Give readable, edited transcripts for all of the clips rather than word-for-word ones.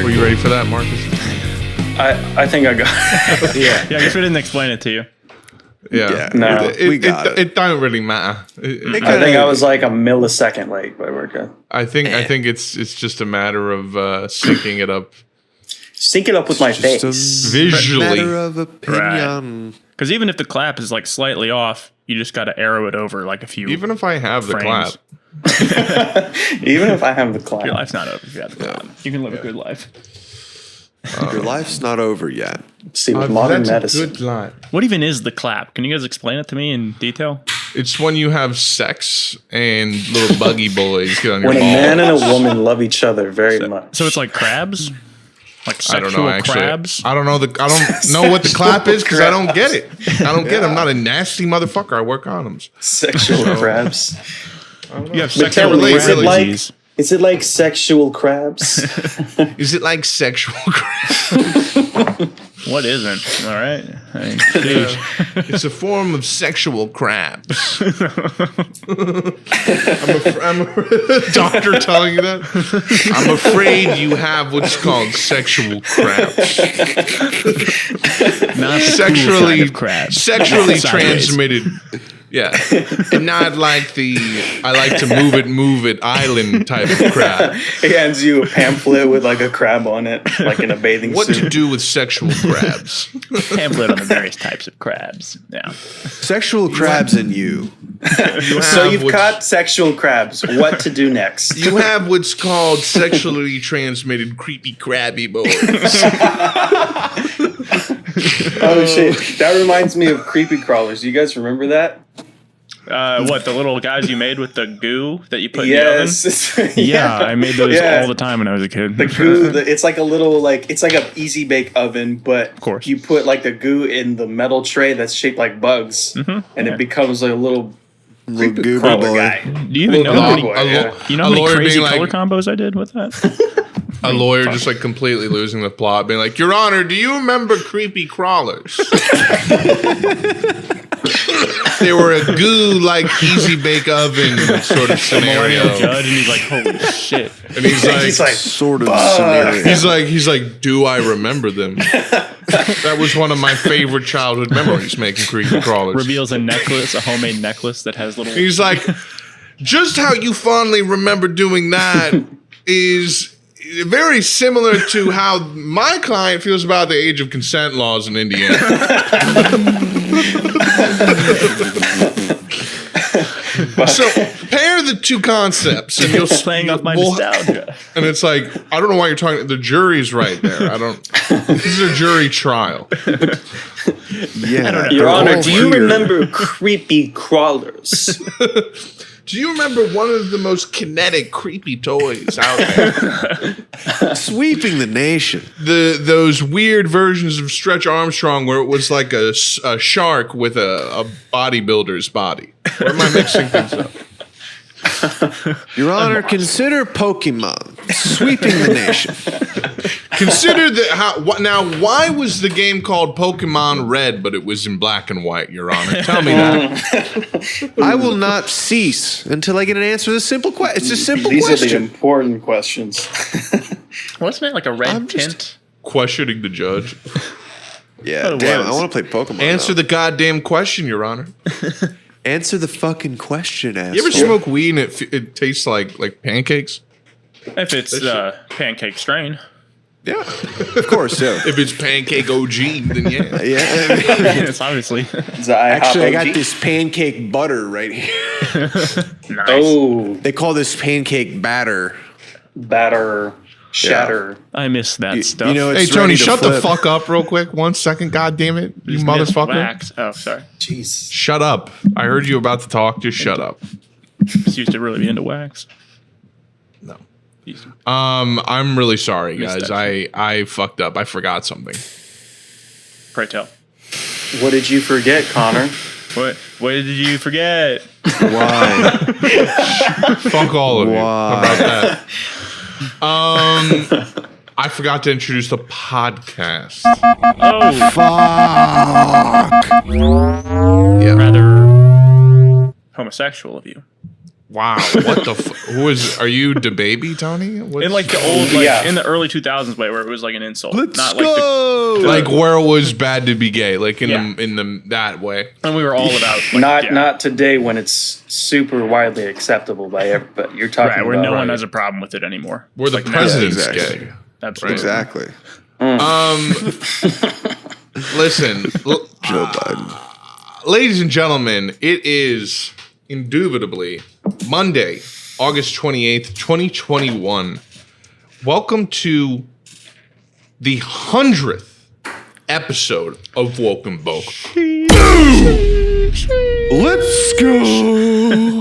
Were you ready for that, Marcus? I think I got it. Yeah. Yeah, I guess we didn't explain it to you. Yeah. No, we got it. It don't really matter. I think I was like a millisecond late, but we're good. I think it's just a matter of syncing it up Sync it up with my face. visually. Matter of opinion. Because even if the clap is like slightly off, you just got to arrow it over like a few. Even if I have the frames. clap. Even if I have the clap. Your life's not over if you have the clap. You can live a good life. Your life's not over yet. See, with modern That's medicine. a good line. What even is the clap? Can you guys explain it to me in detail? It's when you have sex and little buggy boys get on your When a balls. man and a woman love each other very much. So it's like crabs? Like I sexual don't know actually. crabs? I don't know what the clap is because I don't get it. I don't get it. I'm not a nasty motherfucker. I work condoms. Sexual crabs. You have But sexual tell me, relate is it crab like disease. is it like sexual crabs? Is it like sexual crap? What isn't? All right. I mean, sheesh. It's a form of sexual crabs. I'm a doctor telling you that. I'm afraid you have what's called sexual crabs. Not the cool kind of crab. Sexually Sideways. transmitted. Yeah, and not like I like to move it island type of crab. He hands you a pamphlet with like a crab on it, like in a bathing What suit. to do with sexual crabs? Pamphlet on the various types of crabs. Yeah. Sexual crabs and you. So you've caught sexual crabs. What to do next? You have what's called sexually transmitted creepy crabby boys. Oh shit! That reminds me of creepy crawlers. Do you guys remember that? What, the little guys you made with the goo that you put Yes. in the oven? Yeah, I made those all the time when I was a kid. The goo, it's like a little it's like an easy bake oven, but of course. you put like the goo in the metal tray that's shaped like bugs, and it becomes like a little Little creepy goober crawler boy. guy. Do you even know Little how dog many, boy, yeah. you know how many lawyer crazy being color like- combos I did with that? A lawyer just like completely losing the plot, being like, "Your Honor, do you remember creepy crawlers? They were a goo like easy bake oven sort of Millennial scenario." judge, and he's like, "Holy shit!" And he's like, Sort of scenario. he's like, "Do I remember them?" That was one of my favorite childhood memories, making creepy crawlers. Reveals a necklace, a homemade necklace that has little. He's like, just how you fondly remember doing that is very similar to how my client feels about the age of consent laws in Indiana. So pair the two concepts, and you'll playing off my nostalgia. And it's like, I don't know why you're talking. The jury's right there. I don't. This is a jury trial. Yeah. Your they're Honor, all do you here. remember creepy crawlers? Do you remember one of the most kinetic, creepy toys out there? Sweeping the nation. Those weird versions of Stretch Armstrong where it was like a shark with a bodybuilder's body. Or am I mixing things up? Your Honor, consider Pokemon sweeping the nation. Consider now. Why was the game called Pokemon Red, but it was in black and white? Your Honor, tell me that. I will not cease until I get an answer to the simple question. It's a simple These are the question. important questions. Wasn't it like a red I'm just- tint? Questioning the judge. Yeah, It damn, was. I want to play Pokemon. Answer now. the goddamn question, Your Honor. Answer the fucking question, asshole. You ever smoke weed and it tastes like pancakes? If it's pancake strain. Yeah, of course, yeah. If it's pancake OG, then yeah. Yeah. It's obviously Actually, I got this pancake butter right here. nice. Oh, They call this pancake batter. batter, shatter. I miss that stuff. You know, Hey it's Tony, ready to shut the flip. fuck up real quick. 1 second, God damn it, you Just miss motherfucker. wax. Oh, sorry. Jeez. Shut up. I heard you about to talk. Just shut up. Just used to really be into wax. No. Used to- I'm really sorry, Missed guys. that I fucked up. I forgot something. Pray tell. What did you forget, Connor? What did you forget? Why? Fuck all of you. Why? How about that? I forgot to introduce the podcast. Oh, Fuck. Yeah. rather homosexual of you. Wow, what the? Who is? Are you the baby, Tony? What's, In like the old, like Yeah. in the early 2000s way, where it was like an insult, Let's not go. like where it was bad to be gay, like in Yeah. the that way. and we were all about like, Not today when it's super widely acceptable by everybody. You're talking right, where about no one has a problem with it anymore. Where the Like, now- president's exactly. gay. Absolutely. Exactly. Listen, Joe Biden. ladies and gentlemen, it is indubitably Monday, August 28th, 2021. Welcome to the 100th episode of Woke and Boke. Let's go.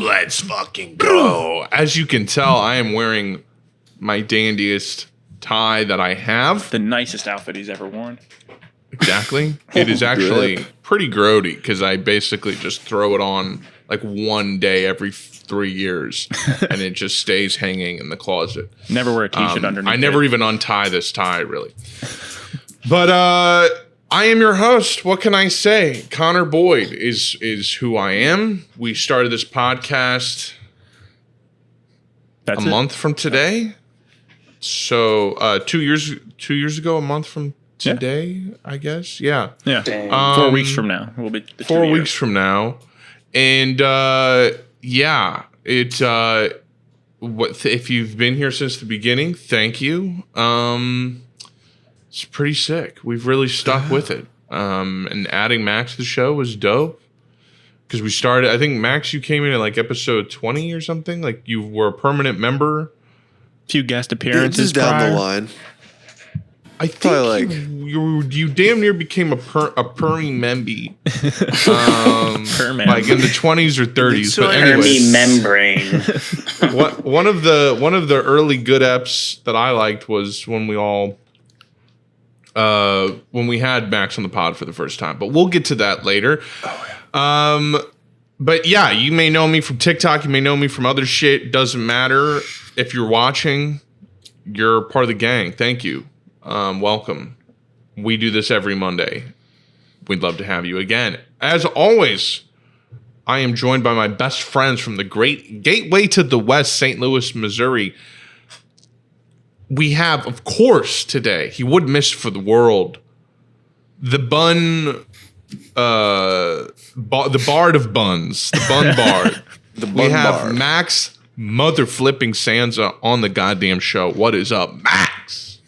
Let's fucking go. As you can tell, I am wearing my dandiest tie that I have. The nicest outfit he's ever worn. Exactly. It is actually Good. pretty grody because I basically just throw it on like one day every 3 years and it just stays hanging in the closet. Never wear a t-shirt underneath. I never it. even untie this tie, really. But I am your host. What can I say? Connor Boyd is who I am. We started this podcast That's a month from today. So 2 years ago, a month from today, I guess. Yeah. Yeah. Dang. 4 weeks from now will be the 4 2 weeks years. from now. And yeah, it if you've been here since the beginning, thank you. It's pretty sick. We've really stuck with it. And adding Max to the show was dope. Because we started, I think Max, you came in at like episode 20 or something. Like you were a permanent member. Few guest This appearances is down prior. the line. I think Probably like- you damn near became a permy memby. Perman. Like in the 20s or 30s. So But I- anyways. Hermy membrane. One of the early good eps that I liked was when we all when we had Max on the pod for the first time. But we'll get to that later. But yeah, you may know me from TikTok, you may know me from other shit. Doesn't matter. If you're watching, you're part of the gang. Thank you. Welcome. We do this every Monday. We'd love to have you again. As always, I am joined by my best friends from the great gateway to the West, St. Louis, Missouri. We have, of course, today, he wouldn't miss for the world, the bun, the bard of buns, the bun bard. The We bun have bar. Max mother flipping Sansa on the goddamn show. What is up, Max?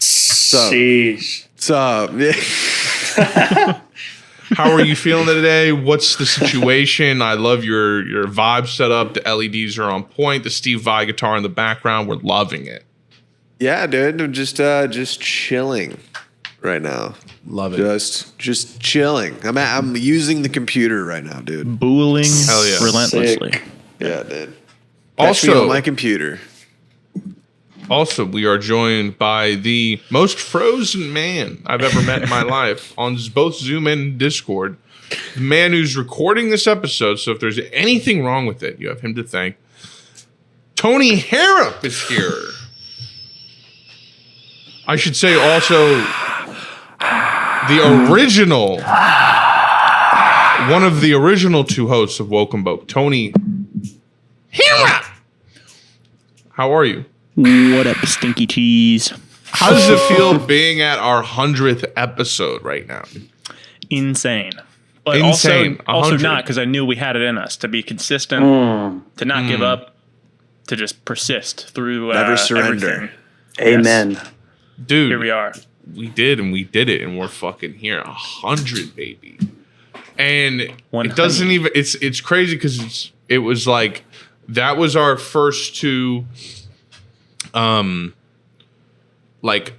Sheesh. What's up? Yeah. How are you feeling today? What's the situation? I love your vibe setup. The LEDs are on point. The Steve Vai guitar in the background. We're loving it. Yeah, dude. I'm just chilling right now. Love it. Just chilling. I'm using the computer right now, dude. Booling Hell yeah. relentlessly. Sick. Yeah, dude. Catch me on Also, my computer. we are joined by the most frozen man I've ever met in my life on both Zoom and Discord. The man who's recording this episode. So if there's anything wrong with it, you have him to thank. Tony Harrop is here. I should say also the original, one of the original two hosts of Woke and Boke, Tony Harrop. How are you? What up, stinky cheese? How does it feel being at our 100th episode right now? Insane. But Insane. also 100. not, because I knew we had it in us to be consistent, to not give up, to just persist through Never surrender. everything. Amen. Dude, Here we are. we did it and we're fucking here. 100, baby. And it doesn't even, it's crazy because it was like, that was our first two like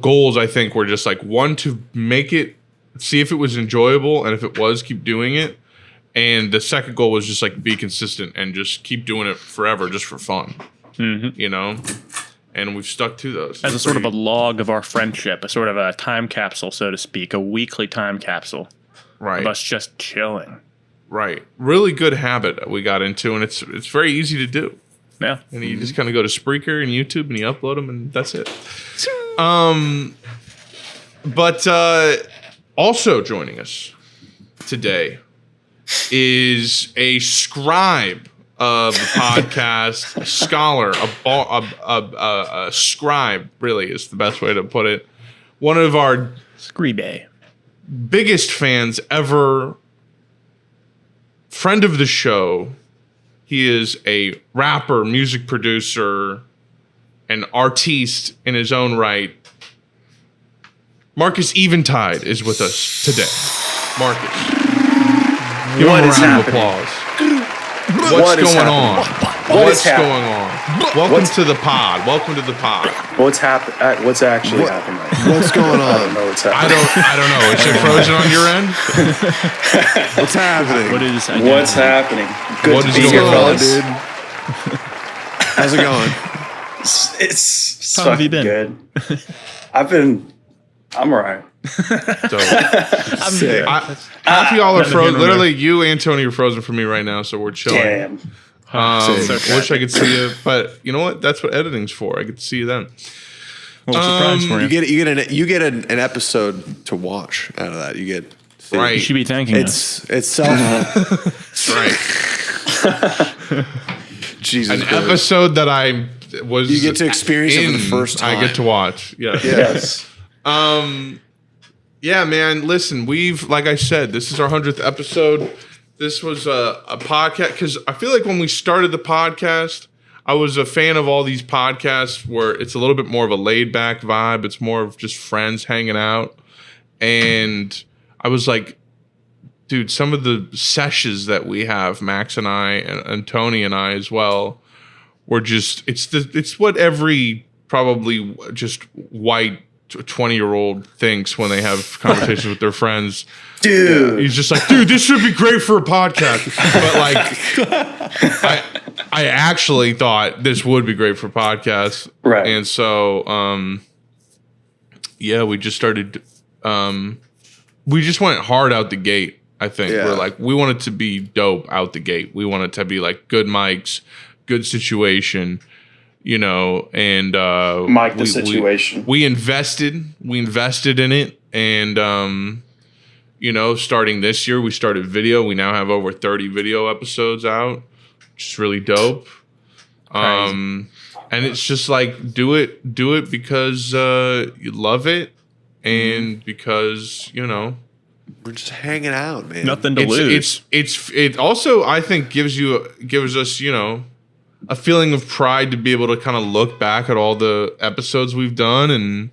goals. I think were just like, one, to make it, see if it was enjoyable, and if it was, keep doing it. And the second goal was just like be consistent and just keep doing it forever, just for fun. You know, and we've stuck to those As a sort of a log of our friendship, a sort of a time capsule, so to speak, a weekly time capsule right. of us just chilling. Right. Really good habit that we got into, and it's very easy to do. Yeah. And you just kind of go to Spreaker and YouTube and you upload them, and that's it. But also joining us today is a scribe of the podcast, a scholar, a scribe, really is the best way to put it. One of our Scribe. biggest fans ever, friend of the show. He is a rapper, music producer, an artiste in his own right. Marcus Eventide is with us today. Marcus, give him a round of applause. What's going on? What's going on? Welcome to the pod. Welcome to the pod. What's happening? What's actually happening? What's going I don't on? know what's happening. I don't know. Is it frozen on your end? What's happening? What is What's happening? Good What to is be going here, on, fellas. dude? How's it going? It's How have you fucking been? good. I'm alright. So, Sick. half of y'all are None of you frozen. remember. Literally, you and Tony are frozen for me right now, so we're chilling. Damn. Sick. Wish I could see you, but you know what? That's what editing's for. I get to see you then. Well, surprise for You you. get an episode to watch out of that. You get Right. You should be thanking us. It's self. That's right. Jesus. An Christ. episode that I was. You get to experience it for the first I time. get to watch. Yeah. Yes. Yeah, man. Listen, like I said, this is our 100th episode. This was a podcast because I feel like when we started the podcast, I was a fan of all these podcasts where it's a little bit more of a laid back vibe. It's more of just friends hanging out. And I was like, dude, some of the sessions that we have, Max and I, and Tony and I as well, were just, it's what every probably just white 20-year-old thinks when they have conversations with their friends. Dude. He's just like, dude, this should be great for a podcast. But like, I actually thought this would be great for podcasts. Right. And so, yeah, we just started, we just went hard out the gate. I think Yeah. we're like, we want it to be dope out the gate. We want it to be like good mics, good situation, you know, and Mic the situation. We invested in it, and you know, starting this year, we started video. We now have over 30 video episodes out, which is really dope. And it's just like do it because you love it, and because you know. We're just hanging out, man. Nothing to lose. It also, I think, gives us, you know, a feeling of pride to be able to kind of look back at all the episodes we've done, and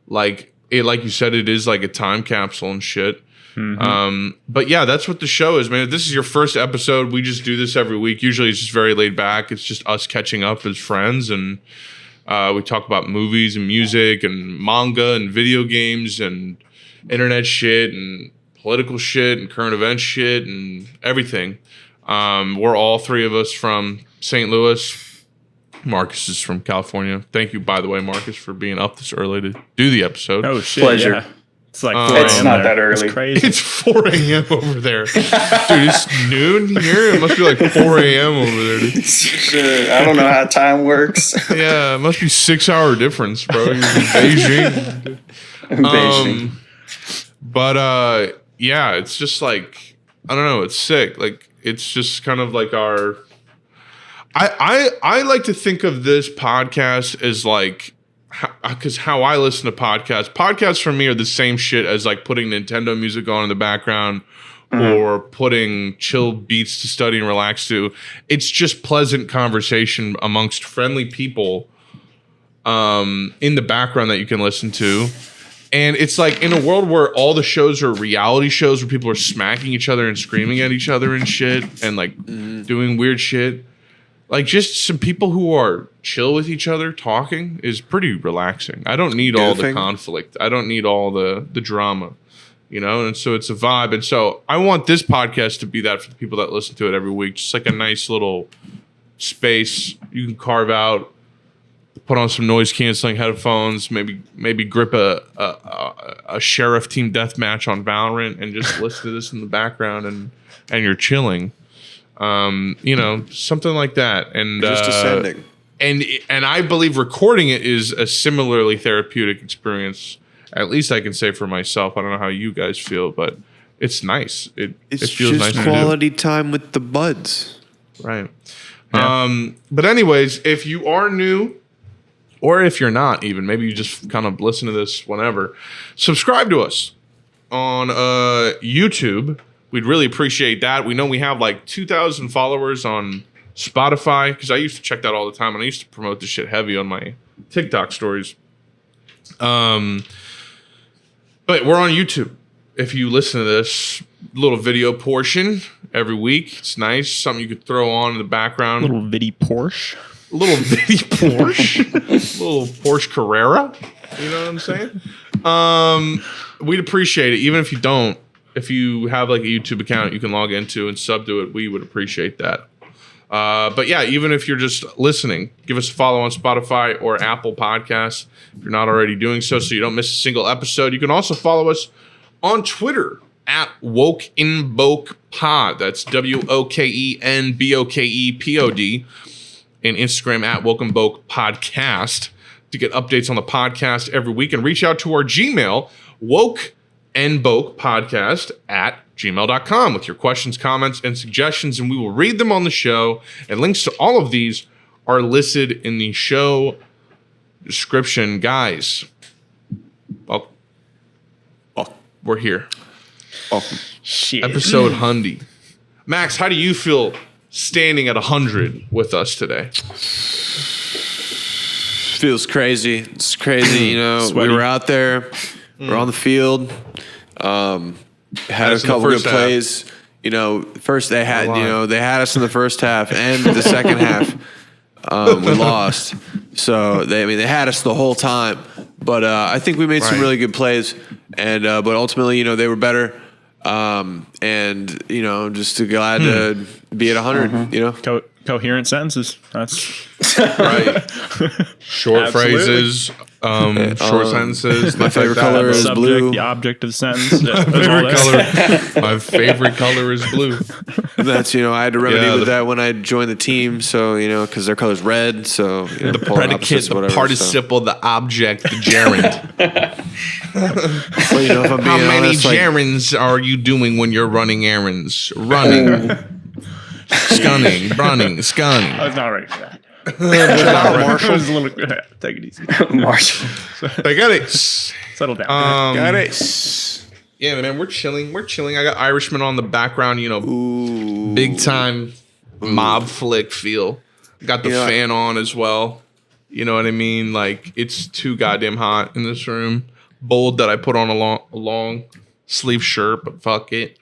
like you said, it is like a time capsule and shit. Mm-hmm. But yeah, that's what the show is, man. If this is your first episode, we just do this every week. Usually it's just very laid back. It's just us catching up as friends, and we talk about movies and music and manga and video games and internet shit and political shit and current event shit and everything. We're all three of us from St. Louis. Marcus is from California. Thank you, by the way, Marcus, for being up this early to do the episode. Oh shit! Pleasure. Yeah. It's like 4 It's a.m. not there. that early. It's crazy. It's 4 a.m. over there. Dude, it's noon here. It must be like 4 a.m. over there, dude. Shit, I don't know how time works. Yeah, it must be 6-hour difference, bro. You're in Beijing. Beijing. But yeah, it's just like, I don't know, it's sick. Like, it's just kind of like our I like to think of this podcast as like, because how I listen to podcasts for me are the same shit as like putting Nintendo music on in the background or putting chill beats to study and relax to. It's just pleasant conversation amongst friendly people in the background that you can listen to. And it's like in a world where all the shows are reality shows where people are smacking each other and screaming at each other and shit and like doing weird shit. Like just some people who are chill with each other talking is pretty relaxing. I don't need all the conflict. I don't need all the drama, you know? And so it's a vibe. And so I want this podcast to be that for the people that listen to it every week. Just like a nice little space you can carve out, put on some noise canceling headphones, maybe grip a sheriff team deathmatch on Valorant and just listen to this in the background and you're chilling. You know, something like that. And Just ascending. And I believe recording it is a similarly therapeutic experience. At least I can say for myself. I don't know how you guys feel, but it's nice. It It's feels just nice quality time with the buds. to do. Right. Yeah. But anyways, if you are new, or if you're not even, maybe you just kind of listen to this whenever, subscribe to us on YouTube. We'd really appreciate that. We know we have like 2,000 followers on Spotify, because I used to check that all the time, and I used to promote this shit heavy on my TikTok stories. But we're on YouTube. If you listen to this little video portion every week, it's nice. Something you could throw on in the background. Little bitty Porsche. A little bitty Porsche. A little Porsche Carrera. You know what I'm saying? We'd appreciate it. Even if you don't, if you have like a YouTube account you can log into and sub to it, we would appreciate that. But yeah, even if you're just listening, give us a follow on Spotify or Apple Podcasts if you're not already doing so you don't miss a single episode. You can also follow us on Twitter at WokenBokePod. That's WokenBokepod. And Instagram at WokenBokePodcast to get updates on the podcast every week. And reach out to our Gmail, WokenBokePodcast at gmail.com with your questions, comments, and suggestions, and we will read them on the show. And links to all of these are listed in the show description. Guys, well, we're here. Welcome. Shit. Episode 100. Max, how do you feel standing at 100 with us today? Feels crazy. It's crazy, you know. Sweaty. We were out there. We're on the field. Had That's a in the couple good first half. plays. You know, first they had lie. they had us in the first half and the second half. We lost. So they had us the whole time. But I think we made some Right. really good plays, and but ultimately, they were better. And just glad to be at 100. You know, Coherent sentences. That's Right. Short Absolutely. phrases, short sentences. my stuff favorite like that. color the is subject, blue. the object of the sentence. My favorite color is blue. That's I had to remedy Yeah, with the- that when I joined the team. So because their color's red. So The predicate, the participle, the object, the gerund. Well, if I'm being How many honest, gerunds are you doing when you're running errands? Running, scanning, running, I scanning. was not ready for that. Marshall. I was a little, take it easy. Marshall. I got it. Settle down. got it. Yeah, man, we're chilling. We're chilling. I got Irishman on the background. Ooh. Big time mob flick feel. Got the You know, fan on as well. You know what I mean? Like, it's too goddamn hot in this room. Bold that I put on a long sleeve shirt, but fuck it.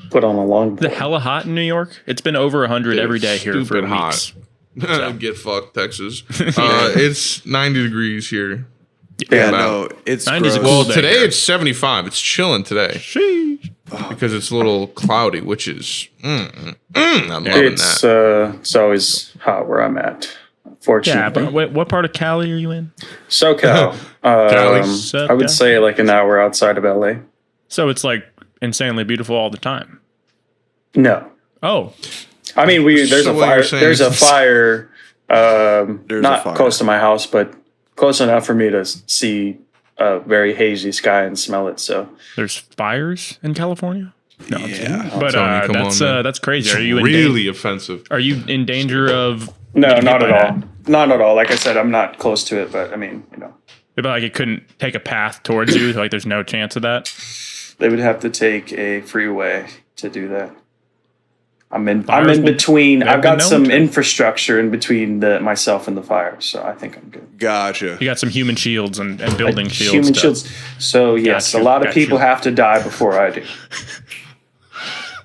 Put on a long. the hella hot in New York. It's been over 100 Dude, every day here for stupid hot. weeks. Get fucked, Texas. It's 90 degrees here. Yeah, About- no, it's 90's a gross. Well, Cold day today here. it's 75. It's chilling today because it's a little cloudy, which is I'm loving It's that. it's always hot where I'm at. Fortunately, Yeah, but wait, what part of Cali are you in? SoCal. Cali. I SoCal. would say like an hour outside of LA. So it's like insanely beautiful all the time. No, Oh, I mean there's So a what fire. you're saying There's a is- fire. There's Not a fire. close to my house, but close enough for me to see a very hazy sky and smell it. So there's fires in California. No, I'm kidding. Yeah. But Tony, come on, man. that's crazy. Are It's you in really offensive. Are you in danger of? no, getting not hit at by all. that? Not at all. Like I said, I'm not close to it, but I mean, But like it couldn't take a path towards you. Like there's no chance of that. they would have to take a freeway to do that. I'm in Fires will- between. they'll I've be got known some to. infrastructure in between myself and the fire, so I think I'm good. Gotcha. You got some human shields and building shields. Human to- shields. So yes, Gotcha, a lot of gotcha. people have to die before I do.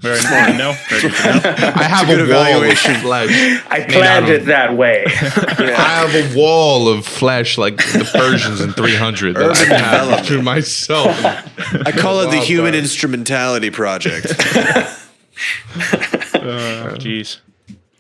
Very good to know. Very good to know. I have good a wall of evaluation. flesh. I planned it that way. I have a wall of flesh like the Persians in 300 that I have to myself. I call it the Wild Human card. Instrumentality Project. Jeez.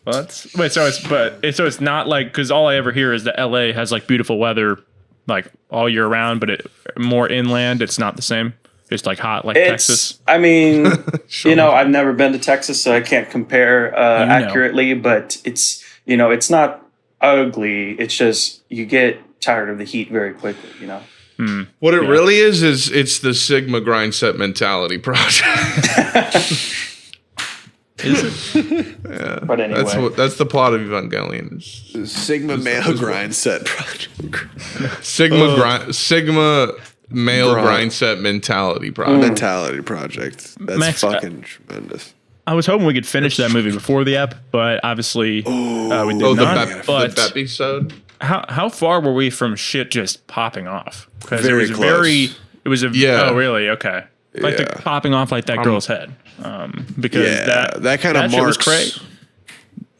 Well, so it's not like because all I ever hear is that LA has like beautiful weather like all year round, but it more inland. It's not the same. It's like hot like Texas. I mean, I've never been to Texas, so I can't compare accurately. But it's it's not ugly. It's just you get tired of the heat very quickly. What it really is it's the Sigma grind set mentality project. Is it? Yeah, But anyway. that's the plot of Evangelion. Sigma male grind set project. Sigma male grind set mentality project. Mentality project. That's Max, fucking tremendous. I was hoping we could finish that movie before the ep, but obviously we did The not. But episode. how far were we from shit just popping off? Because it Very was close. Yeah. Oh, really? Okay. Like the Yeah. popping off like that girl's head. Because that kind of shit was marks. crazy.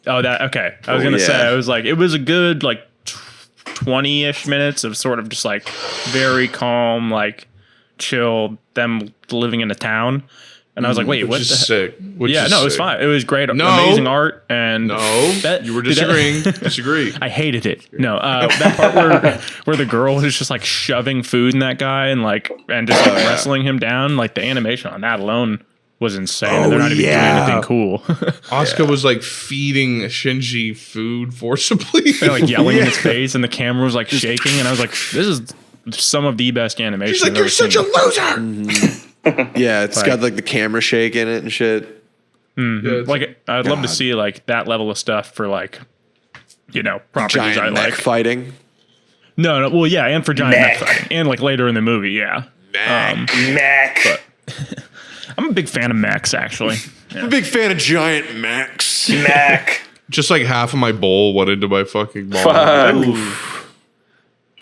Oh, that okay. I was gonna say I was like, it was a good like 20-ish minutes of sort of just like very calm, like chill, them living in a town. And I was like, wait, what? Which is sick. Which Yeah, is no, it was sick. fine. It was great. No. Amazing art. And You were disagreeing. Disagree. I hated it. No, that part where the girl is just like shoving food in that guy and just like wrestling him down. Like the animation on that alone was insane. And they're not even doing anything cool. Asuka was like feeding Shinji food forcibly. They're like yelling in his face, and the camera was like shaking. And I was like, this is some of the best animation. She's like, I've you're ever such seen. a loser. Yeah, it's got like the camera shake in it and shit. Yeah, Like I'd love to see like that level of stuff for like, properties I Giant mech like. fighting. No, well, yeah, and for giant mech Mech. fighting, and like later in the movie, yeah. Mac. I'm a big fan of mechs, actually. I'm a big fan of giant mechs. Mac. just like half of my bowl went into my fucking ball.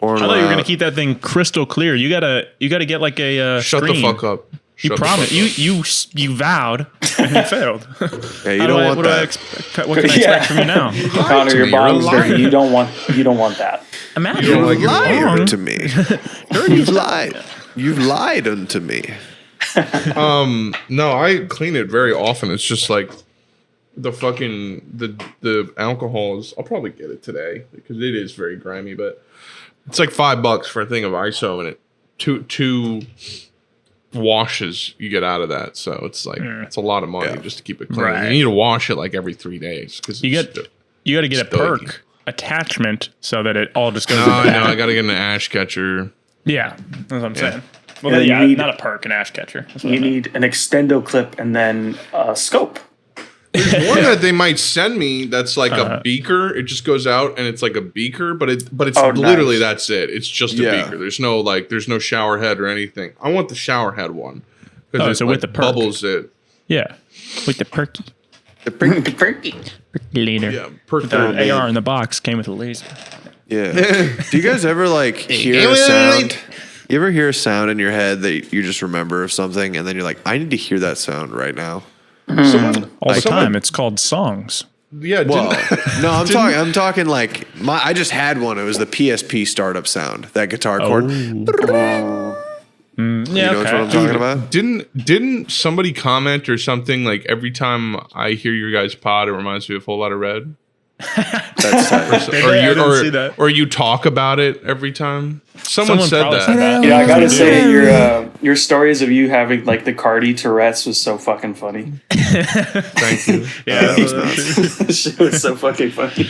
Or I thought you were gonna keep that thing crystal clear. You gotta get like a Shut screen. the fuck up. You Shut the promised. fuck up. You vowed and you failed. Yeah, you don't want what that. What can I expect from you now? Connor, to your me. You're a bond's liar. dirty. You don't want that. Imagine You don't like You've it lied wrong. to me. You've lied. You've lied unto me. No, I clean it very often. It's just like the fucking the alcohol is. I'll probably get it today because it is very grimy, but it's like $5 for a thing of ISO and it two washes you get out of that. So it's like it's a lot of money just to keep it clean. Right. You need to wash it like every 3 days because you got to get a Stoic. perk attachment so that it all just goes. No, in the no, back. I got to get an ash catcher. Yeah, that's what I'm saying. Well, Yeah, then, you yeah, need- not a perk, an ash catcher. That's what I You meant. need an extendo clip and then a scope. One that they might send me that's like a beaker. It just goes out and it's like a beaker, but it's literally nice. that's it. It's just a Yeah. beaker. There's no shower head or anything. I want the shower head one. Because so with the perk. bubbles it. Yeah, with the perky Perky. later. Yeah, perk The AR in the box came with a laser. Yeah. Do you guys ever like hear a sound? You ever hear a sound in your head that you just remember of something, and then you're like, I need to hear that sound right now. Someone, All the someone- time. It's called songs. Yeah, Well, didn't- no, I'm talking like I just had one. It was the PSP startup sound, that guitar chord. You Yeah, know what I'm talking about? didn't somebody comment or something like every time I hear your guys' pod, it reminds me of a whole lot of red. That's tight. I didn't see that. Or you talk about it every time. Someone said probably that. said that. Yeah, I gotta say your stories of you having like the Cardi Tourette's was so fucking funny. Thank you. Yeah, That was nuts. That shit was so fucking funny.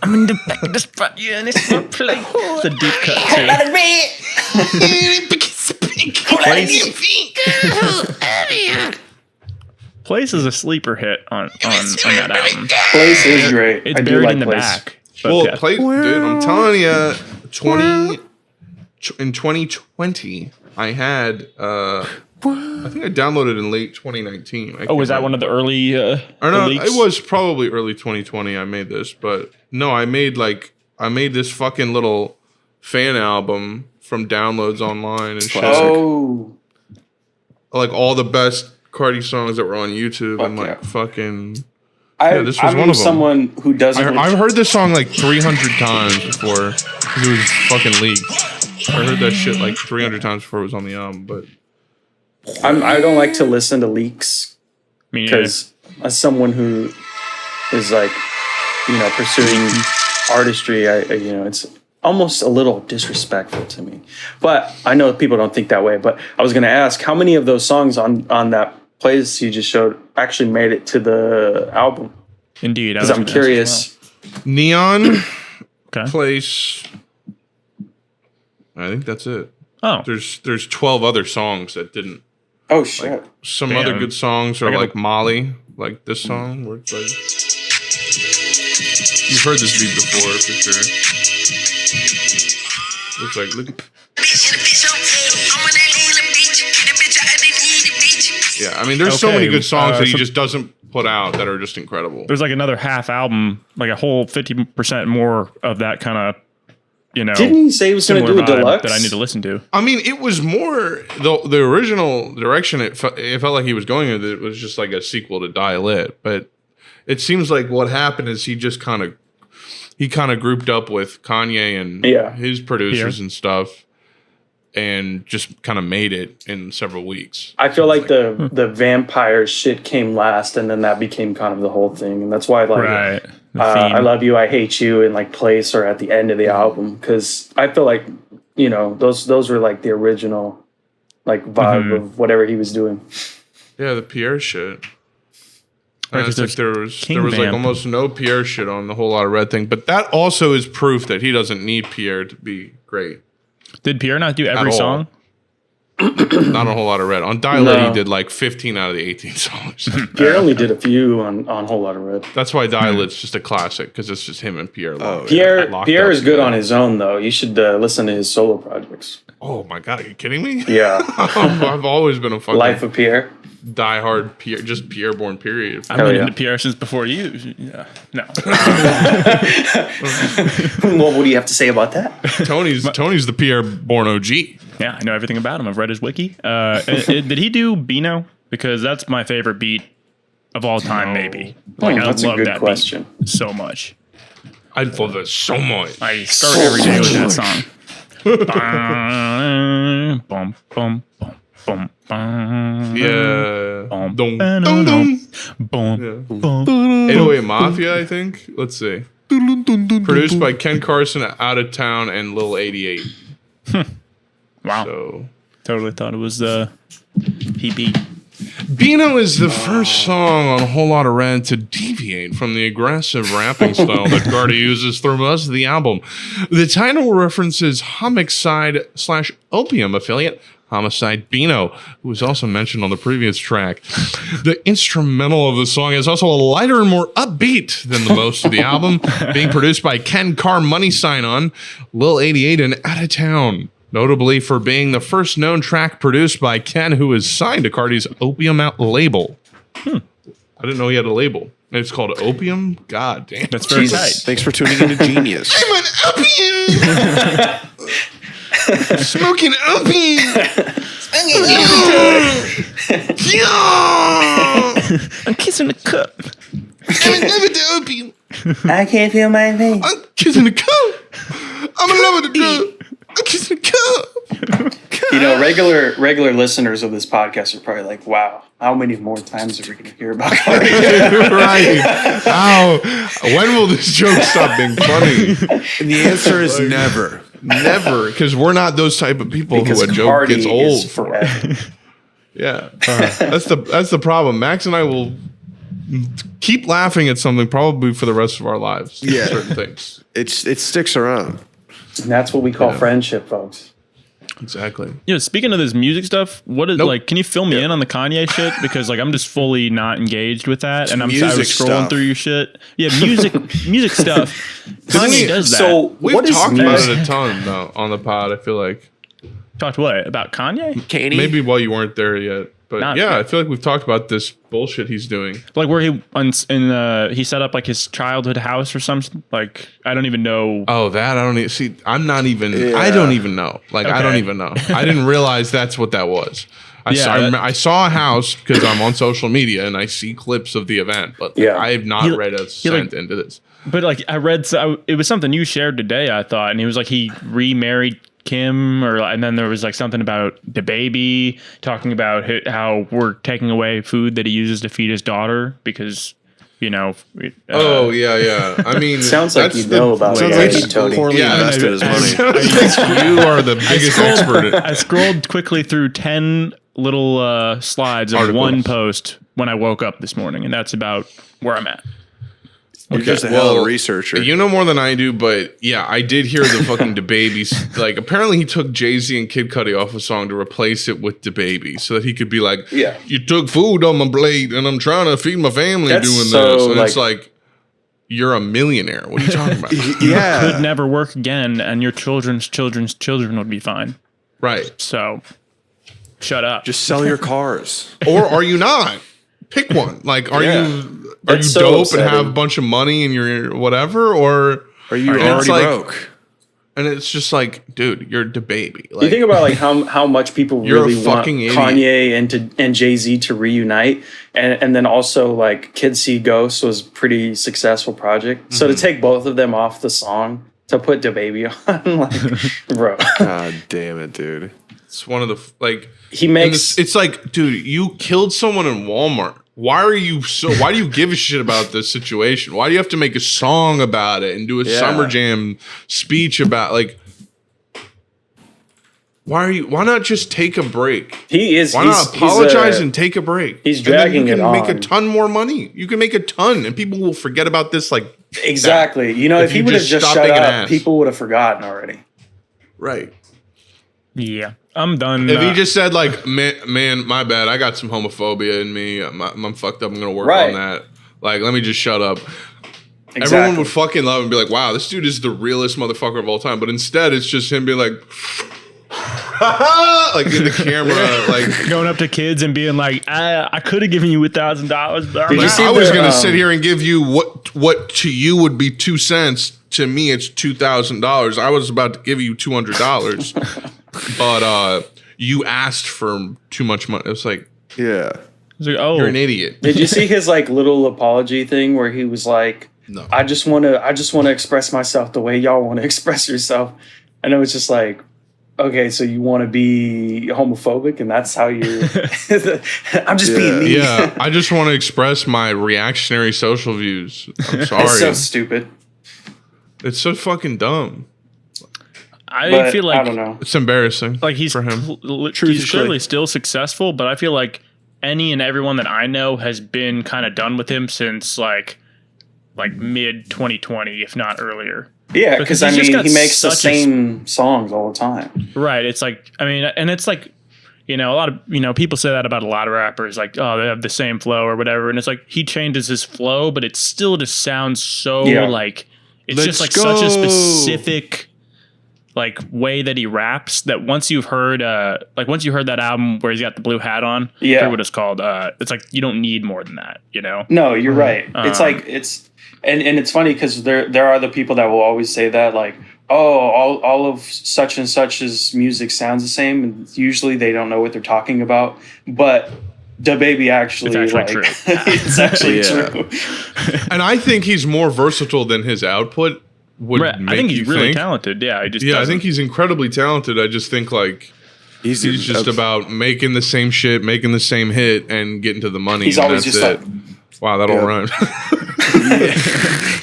I'm in the back of the spot, yeah, and it's my play. It's a deep cut too. Place is a sleeper hit on that album. Place is great. It's I do buried like in the Place. back. But Well, yeah. dude, I'm telling you, in 2020, I had, I think I downloaded in late 2019. Oh, was that one of the early Or no, leaks? it was probably early 2020 I made this, but no, I made this fucking little fan album from downloads online and shit. Oh, Like all the best Cardi songs that were on YouTube and Fuck like yeah. fucking. I'm this was one of them. someone who doesn't. I've heard this song like 300 times before 'cause it was fucking leaked. I heard that shit like 300 times before it was on the album, but I don't like to listen to leaks Me neither. because as someone who is like, pursuing artistry, it's almost a little disrespectful to me. But I know people don't think that way. But I was going to ask, how many of those songs on that playlist you just showed actually made it to the album? Indeed. Because I'm curious. Neon Okay. Place. I think that's it. Oh, There's 12 other songs that didn't. Oh shit! Some Damn. other good songs are I gotta- like Molly, like this song where it's like you've heard this beat before for sure. It's like look. Yeah, I mean, there's so many good songs that he just doesn't put out that are just incredible. there's like another half album, like a whole 50% more of that kind of, Didn't he say he was going to similar do a vibe deluxe? that I need to listen to. I mean, it was more the original direction. It felt like he was going with it was just like a sequel to Die Lit, but it seems like what happened is he kind of grouped up with Kanye and his producers and stuff, and just kind of made it in several weeks. I feel like the vampire shit came last, and then that became kind of the whole thing, and that's why Right. I Love You, I Hate You, and like Place are at the end of the album, because I feel like those were like the original like vibe of whatever he was doing. Yeah, the Pierre shit. Right, 'cause It's like there was like Vamp. almost no Pierre shit on the Whole Lot of Red thing, but that also is proof that he doesn't need Pierre to be great. Did Pierre not do every all. song? Not a Whole Lot of Red. On Die Lit, he did like 15 out of the 18 songs. Pierre only did a few on Whole Lot of Red. That's why Die Lit's just a classic, because it's just him and Pierre. Pierre locked Pierre up is good together. on his own though. You should listen to his solo projects. Oh my god, are you kidding me? Yeah, I've always been a fucking Life of Pierre. diehard Pierre, just Pierre born period. I've been Hell yeah. into Pierre since before you. Yeah. No. What do you have to say about that? Tony's the Pierre born OG. Yeah, I know everything about him. I've read his wiki. Did he do Beano? Because that's my favorite beat of all time, No. maybe. Like, I That's a love good that question. beat so much. I love that so much. I start every day with that song. Bum, bum, bum, bum, bum. Yeah. Bum, Dum, ba-dum, dum, dum. bum, Yeah. bum. 808 Mafia, I think. Let's see. Produced by Ken Carson, Out of Town, and Lil 88. Wow. So Totally thought it was he beat. Beano is the first song on a Whole Lot of Red to deviate from the aggressive rapping style that Gardy uses through most of the album. The title references Homicide/Opium affiliate Homicide Beano, who was also mentioned on the previous track. The instrumental of the song is also a lighter and more upbeat than the most of the album, being produced by Ken Carr Money Sign On, Lil 88, and Out of Town. Notably for being the first known track produced by Ken, who is signed to Cardi's Opium Out label. I didn't know he had a label. And it's called Opium? God damn. That's very Jesus. tight. Thanks for tuning into Genius. I'm an opium! Smoking opium! I'm kissing the cup. I'm in love with the opium. I can't feel my face. I'm kissing the cup. I'm in love with the drug. I'm kissing the cup. Regular listeners of this podcast are probably like, "Wow, how many more times are we going to hear about Cardi?" Right. How? When will this joke stop being funny? And the answer is never. Never, because we're not those type of people Because who a joke Cardi gets is old. forever. Yeah, that's the problem. Max and I will keep laughing at something probably for the rest of our lives. Yeah. Certain things. It sticks around. And that's what we call friendship, folks. Exactly. Speaking of this music stuff, what is Nope. like? Can you fill me in on the Kanye shit? Because like I'm just fully not engaged with that, and I was music scrolling stuff. through your shit. Yeah, music stuff. Kanye does that. So We've what is talked about music? it a ton though on the pod. I feel like Talked what about Kanye? Candy? maybe while you weren't there yet, but Not yeah, yet. I feel like we've talked about this bullshit he's doing. Like where he he set up like his childhood house or something. Like I don't even know. Oh, that I don't even see. I'm not even. Yeah. I don't even know. Like I don't Okay. even know. I didn't realize that's what that was. Yeah, I saw a house because I'm on social media and I see clips of the event, but Yeah. I have not He- read a he, cent like- into this. But like I read, it was something you shared today. I thought, and he was like he remarried Kim, and then there was like something about the baby, talking about how we're taking away food that he uses to feed his daughter because, Oh yeah. I mean, Sounds like that's you know about Sounds it, like actually, he Tony. poorly Yeah, invested his money. you are the biggest expert. I scrolled quickly through 10 little slides of Articles. one post when I woke up this morning, and that's about where I'm at. You're just a hell of a researcher. You know more than I do, but yeah, I did hear the fucking DaBaby. Like, apparently he took Jay-Z and Kid Cudi off a song to replace it with DaBaby so that he could be like, Yeah. you took food on my plate and I'm trying to feed my family That's doing so, this. And like- it's like, you're a millionaire. What are you talking about? Yeah. Could never work again, and your children's children's children would be fine. Right. So, shut up. Just sell your cars. Or are you not? Pick one. Like, are Yeah. you That's so dope upsetting. and have a bunch of money and you're whatever? Or Are you And it's already like- broke? and it's just like, dude, you're DaBaby. Like, You think about like how much people You're a really want fucking idiot. Kanye and Jay-Z to reunite, and then also like Kids See Ghosts was a pretty successful project. So Mm-hmm. to take both of them off the song to put DaBaby on, like, bro, God damn it, dude. it's one of the like. he And makes it's like, dude, you killed someone in Walmart. Why do you give a shit about this situation? Why do you have to make a song about it and do a Yeah. Summer Jam speech about like why not just take a break? he is. Why he's, not apologize he's a- and take a break? he's And then dragging you it can make a on. ton more money. You can make a ton and people will forget about this like Exactly. You know, If if he you would have just just stop shut being an up, ass. people would have forgotten already. right. Yeah, I'm done. If he just said like, man, my bad, I got some homophobia in me. I'm fucked up. I'm gonna work Right. on that. Like, let me just shut up. Exactly. Everyone would fucking love him and be like, wow, this dude is the realest motherfucker of all time. But instead, it's just him being like, like in the camera, like. going up to kids and being like, I could have given you $1,000, but I'm Did you not." see I was the, gonna sit here and give you what to you would be 2 cents. To me, it's $2,000. I was about to give you $200, but you asked for too much money. It's like Yeah. It's like, oh, you're an idiot. Did you see his like little apology thing where he was like, No. I just want to express myself the way y'all want to express yourself. And it was just like, okay, so you want to be homophobic and that's how you I'm just being me. Yeah, I just want to express my reactionary social views. I'm sorry. It's so stupid. It's so fucking dumb. I But feel like I don't know. It's embarrassing. like he's for him. he's clearly still successful, but I feel like any and everyone that I know has been kind of done with him since like mid 2020, if not earlier. Yeah, Because because I he's just mean, got he makes the such a- same songs all the time. Right. It's like, I mean, and it's like, a lot of, people say that about a lot of rappers, like, oh, they have the same flow or whatever. And it's like, he changes his flow, but it still just sounds so Yeah. like, it's Let's just like such a go. specific like way that he raps that once you've heard that album where he's got the blue hat on, I Yeah. forget what it's called. It's like, you don't need more than that, No, you're right. It's Um, like and it's funny because there are the people that will always say that like, oh, all of such and such's music sounds the same, and usually they don't know what they're talking about. But DaBaby actually, It's actually like, true. it's actually Yeah. true. And I think he's more versatile than his output would Right. make I think you he's really think. talented. Yeah. I think he's incredibly talented. I just think like He's he's just about making the same shit, making the same hit, and getting to the money. He's and always that's just it. like, Wow, that'll Yeah. rhyme.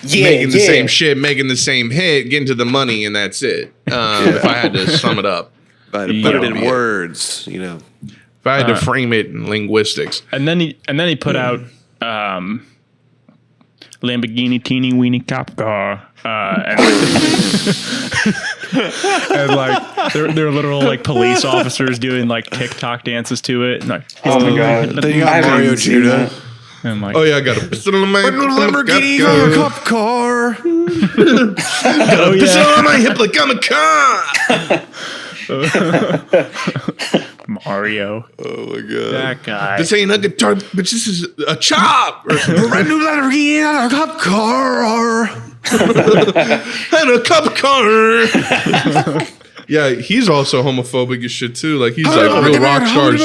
yeah, Making the yeah. same shit, making the same hit, getting to the money, and that's it. If I had to sum it up, But to put it in Yeah. words, if I had to frame it in linguistics, And then he put out Lamborghini teeny weeny cop car. And, and like they're literal like police officers doing like TikTok dances to it. And like, Oh my god! Then you got I haven't Mario even seen Judah. that. and like oh yeah, I got a pistol in my Lamborghini got a cop car. oh yeah, pistol on my hip like I'm a cop. Mario, Oh my god. that guy. This ain't a guitar, bitch. This is a chop or Brand new Lamborghini got a cop car. and a cup of car. Yeah, he's also homophobic as shit too. Like he's like real rock stars.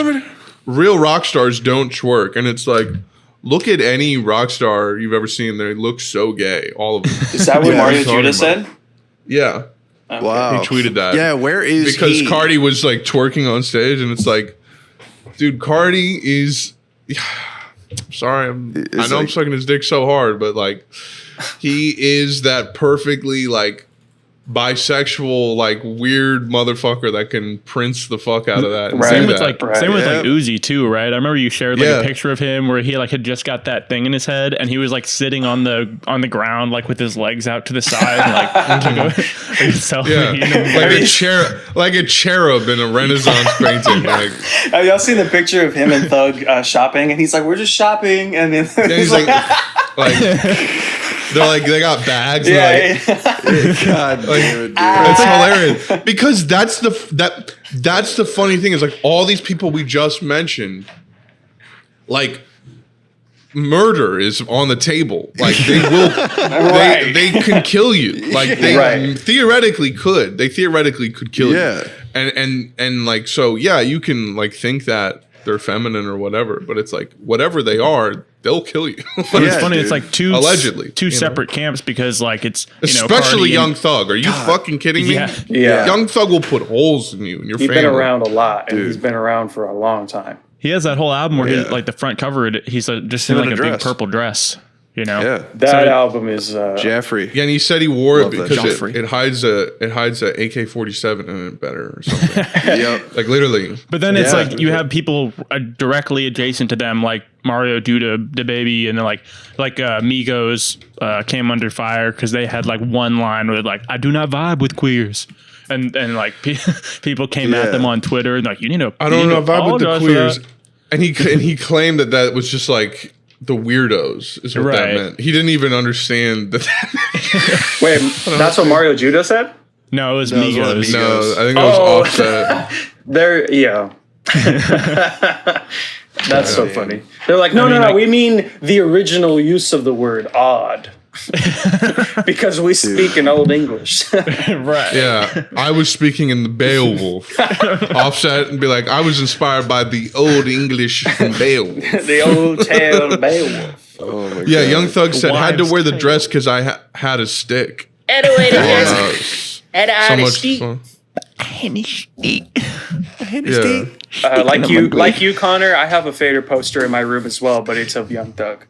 Real rock stars don't twerk, and it's like, look at any rock star you've ever seen. They look so gay. All of them. Is that what Yeah, Mario I'm talking Judah about. said? Yeah, Wow. he tweeted that. Yeah, where is because he? Cardi was like twerking on stage, and it's like, dude, Cardi is. Sorry, I know I'm like- sucking his dick so hard, but like, he is that perfectly like bisexual, like weird motherfucker that can prince the fuck out of that. And Right. say Same with that. same with Yeah. like Uzi too, right? I remember you shared like Yeah. a picture of him where he like had just got that thing in his head and he was like sitting on the ground like with his legs out to the side, like took a selfie. Yeah, like a cherub in a Renaissance painting. Like, Have y'all seen the picture of him and Thug shopping? And he's like, "We're just shopping," and then and he's like they're like they got bags. And "Yeah, like, God damn it, dude. it's hilarious because that's the funny thing is like all these people we just mentioned, like murder is on the table. Like they will, Right. they can kill you. Like they Right. theoretically could. They theoretically could kill Yeah. you. And like so yeah, you can like think that they're feminine or whatever, but it's like whatever they are, they'll kill you. But Yeah, it's funny. dude. It's like two Allegedly, two you know? separate camps because like it's Especially Cardi Young and- Thug. Are you fucking kidding me? Yeah. yeah." Young Thug will put holes in you and your He's family. been around a lot, and he's been around for a long time. He has that whole album where Yeah. he like the front cover. He's just Him in in like a a big dress. purple dress. You know. Yeah. That So- album is Jeffrey. Yeah, and he said he wore it Love that. because Joffrey. it hides a AK-47 in it better or something. Yep. Like literally. But then it's Yeah. like you have people directly adjacent to them, like Mario Duda, the baby, and then like Migos came under fire because they had like one line where like I do not vibe with queers, and like people came at Yeah. them on Twitter and like you need to. I don't know if I with the apologize for queers. that. And he claimed that was just like the weirdos is what that Right. meant. He didn't even understand that. wait. That's what Mario Judah said. No, it was No, it was one of Migos. the No, Migos. I think it was Oh. Offset. They're yeah. That's so damn. funny. They're like, no, I mean, no, like- we mean the original use of the word odd. Because we speak in Old English. Right. Yeah, I was speaking in the Beowulf. Offset and be like, I was inspired by the old English from Beowulf. The old tale Beowulf. Oh my Yeah, God. Young Thug said, had to Wives' wear the tale. dress because I had a stick. Anyway, Uh, and so much fun. Yeah. Like you, Connor, I have a Fader poster in my room as well, but it's of Young Thug.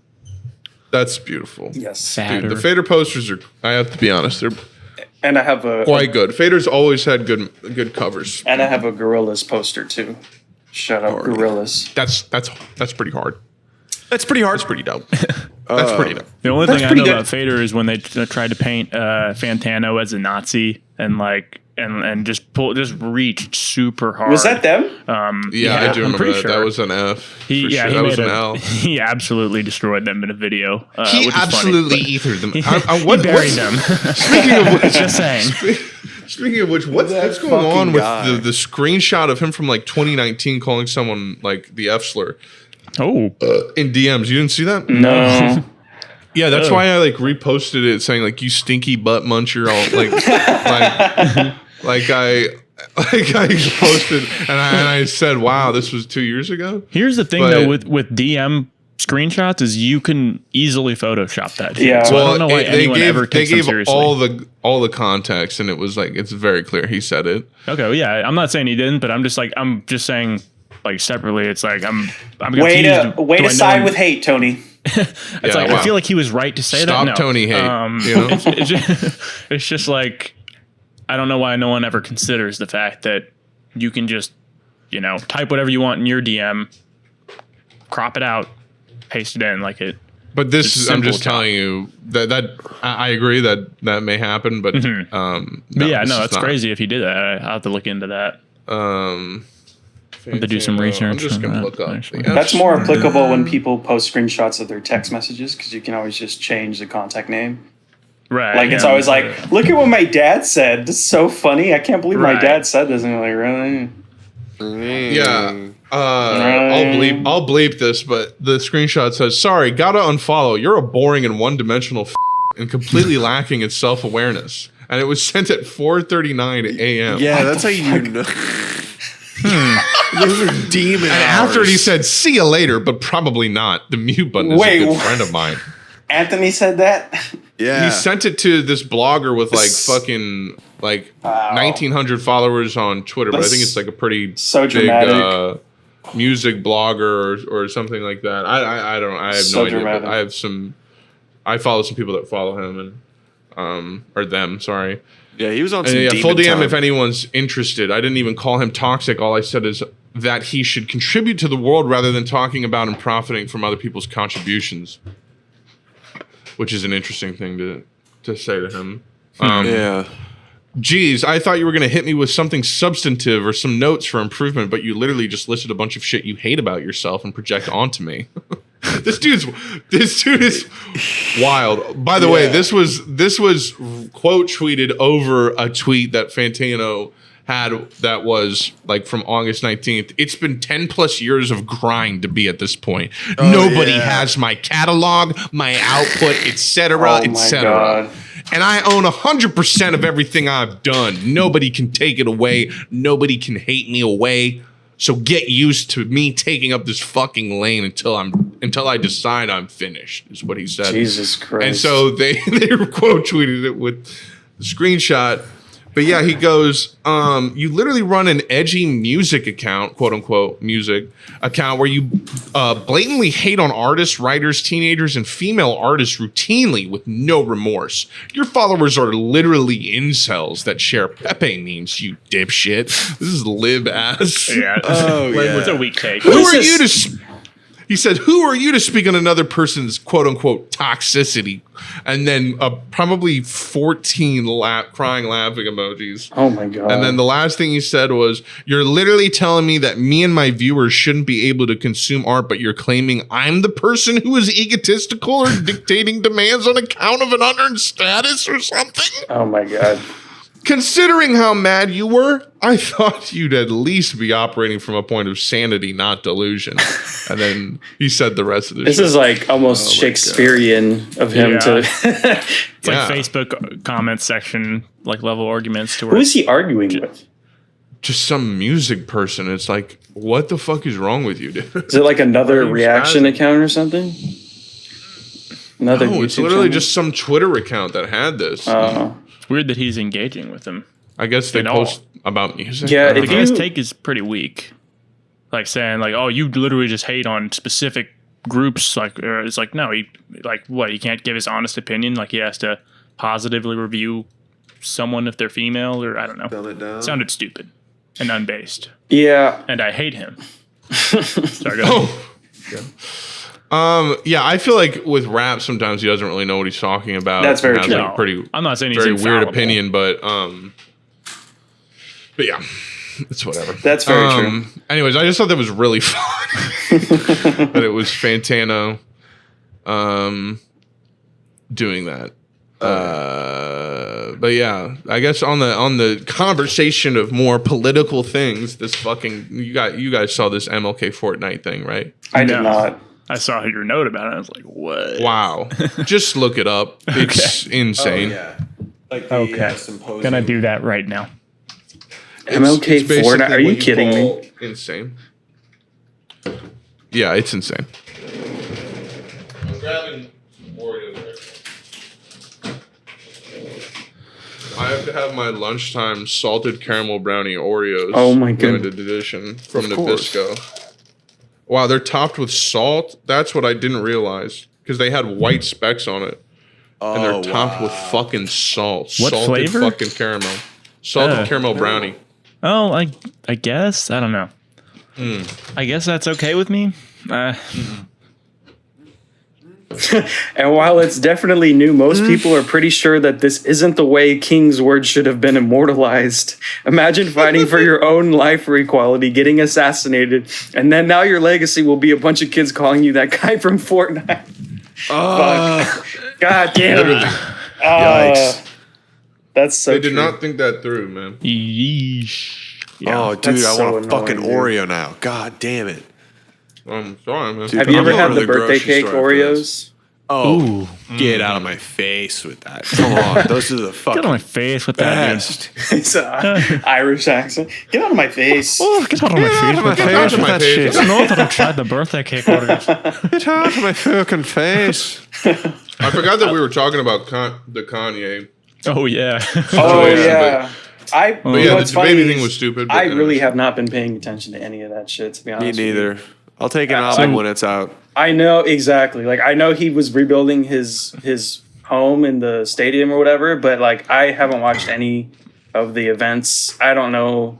That's beautiful. Yes. Dude, the Fader posters are, I have to be honest, they're And I have a quite good. Fader's always had good covers. and I have a Gorillas poster too. Shout out Gorillas. That's pretty hard. That's pretty hard. That's pretty dope. That's pretty dope. The only That's thing I pretty know good. about Fader is when they tried to paint Fantano as a Nazi and like and just reached super hard. Was that them? Yeah, I do I'm remember pretty that. sure. That was an F. He for yeah sure. he That was made an a- L. he absolutely destroyed them in a video. He which is absolutely funny, ethered them. but he buried them. Speaking of which, Just saying. speaking of which, what's going fucking on with guy. the screenshot of him from like 2019 calling someone like the F slur Oh, in DMs? You didn't see that? No. Yeah, that's Oh. why I like reposted it saying like you stinky butt muncher. All like I posted and I said, wow, this was 2 years ago. here's the thing But- though with DM screenshots is you can easily Photoshop that. shit. Yeah. So I don't know why they anyone ever they takes them gave seriously. all the context, and it was like it's very clear he said it. Okay, well, yeah, I'm not saying he didn't, but I'm just saying like separately. It's like I'm Way confused. to Do I know side him? with hate, Tony. It's Yeah, like wow. I feel like he was right to say Stop that. No. Tony hate, you know? It's just like I don't know why no one ever considers the fact that you can just type whatever you want in your DM, crop it out, paste it in like it. But this It's is, I'm simple just talk. telling you that I agree that may happen, but But yeah, this no, is it's not. crazy if he did that. I'll have to look into that. Have to do some research I'm just on gonna that, look up. actually. the That's F more slur. applicable when people post screenshots of their text messages because you can always just change the contact name. Right. Like it's yeah. always like, look at what my dad said. That's so funny. I can't believe my Right. dad said this. And you're like, really? Yeah. I'll bleep this, but the screenshot says, "Sorry, gotta unfollow. You're a boring and one-dimensional and completely lacking in self-awareness." And it was sent at 4:39 a.m. Yeah, that's how you know. Those are demon And hours. after he said, "See you later," but probably not. The mute button is Wait, a good wh- friend of mine. Anthony said that? yeah. He sent it to this blogger with like fucking like 1,900 followers on Twitter, but I think it's like a pretty So big dramatic. music blogger or something like that. I don't know. I have So no idea. dramatic. But I follow some people that follow him, and or them. Sorry. Yeah, he was on And some yeah, demon full DM time. if anyone's interested. I didn't even call him toxic. All I said is that he should contribute to the world rather than talking about and profiting from other people's contributions, which is an interesting thing to say to him. Yeah. Geez, I thought you were going to hit me with something substantive or some notes for improvement, but you literally just listed a bunch of shit you hate about yourself and project onto me. This dude is wild. By the way, this was quote tweeted over a tweet that Fantano had that was like from August 19th. It's been 10 plus years of grind to be at this point. Nobody has my catalog, my output, etc., etc. And I own 100% of everything I've done. Nobody can take it away. Nobody can hate me away. So get used to me taking up this fucking lane until I decide I'm finished, is what he said. Jesus Christ. And so they quote tweeted it with the screenshot. But yeah, he goes, you literally run an edgy music account, quote unquote music account, where you blatantly hate on artists, writers, teenagers, and female artists routinely with no remorse. Your followers are literally incels that share Pepe memes, you dipshit. This is lib ass. Yeah. It's a weak take. Who are you to... He said, who are you to speak on another person's quote-unquote toxicity? And then probably 14 crying, laughing emojis. Oh, my God. And then the last thing he said was, you're literally telling me that me and my viewers shouldn't be able to consume art, but you're claiming I'm the person who is egotistical or dictating demands on account of an unearned status or something? Oh, my God. Considering how mad you were, I thought you'd at least be operating from a point of sanity, not delusion. And then he said the rest of the This shit. is like almost Shakespearean of him to... It's like Facebook comment section, like level arguments to where Who is he arguing with? Just some music person. It's like, what the fuck is wrong with you, dude? Is it like another Are you reaction spazzing? account or something? Another No, it's YouTube literally channel? just some Twitter account that had this. it's weird that he's engaging with him. I guess they at all. post about music. Yeah, I don't if know. His you- take is pretty weak. Like saying like, oh, you literally just hate on specific groups. Like, or it's like, no, he like what? He can't give his honest opinion. Like he has to positively review someone if they're female or I don't know. Dumb it down. Sounded stupid and unbased. Yeah. And I hate him. Sorry, go ahead. Yeah, I feel like with rap, sometimes he doesn't really know what he's talking about. That's very Has, true. like, a pretty, I'm not saying he's very weird infallible. opinion, but yeah, it's whatever. That's very true. Anyways, I just thought that was really fun. That it was Fantano, doing that. But yeah, I guess on the conversation of more political things, this fucking you guys saw this MLK Fortnite thing, right? I did No. not. I saw your note about it. I was like, what? Wow, just look it up. It's insane. Yeah. Like Okay. symposium. Gonna do that right now. MLK It's basically Fortnite? Are you what kidding me? call Insane. Yeah, it's insane. I'm grabbing some Oreos. I have to have my lunchtime salted caramel brownie Oreos. Oh my goodness. Limited edition from Of course. Nabisco. Wow, they're topped with salt. That's what I didn't realize because they had white specks on it, and they're topped with fucking salt. What salted flavor? fucking caramel. Salted caramel brownie. Oh, I guess. I don't know. I guess that's okay with me. And while it's definitely new, most people are pretty sure that this isn't the way King's words should have been immortalized. Imagine fighting for your own life for equality, getting assassinated, and then now your legacy will be a bunch of kids calling you that guy from Fortnite. Fuck. God damn it. Yikes. That's so They did true. not think that through, man. Yeesh. Yeah. Oh, dude, That's I so want a fucking annoying, Oreo now. God damn it. I'm sorry, man. Dude, Have you I'm ever going had to the the birthday grocery cake store after Oreos? Oh, get out of my face with that. Come on. Those are the Get fucking on my face with that, dude. best. It's an Irish accent. Get out of my face. Oh, get out of my face with Get out that. of my face. I don't know that I've tried the birthday cake orders. Get out of my fucking face. I forgot that we were talking about the Kanye. Oh, yeah. Oh situation, yeah. But you yeah, know the what's funny baby thing is was stupid. But I anyways. really have not been paying attention to any of that shit, to be honest. Me with you. neither. I'll take an album when it's out. I know exactly. Like I know he was rebuilding his home in the stadium or whatever, but like I haven't watched any of the events. I don't know.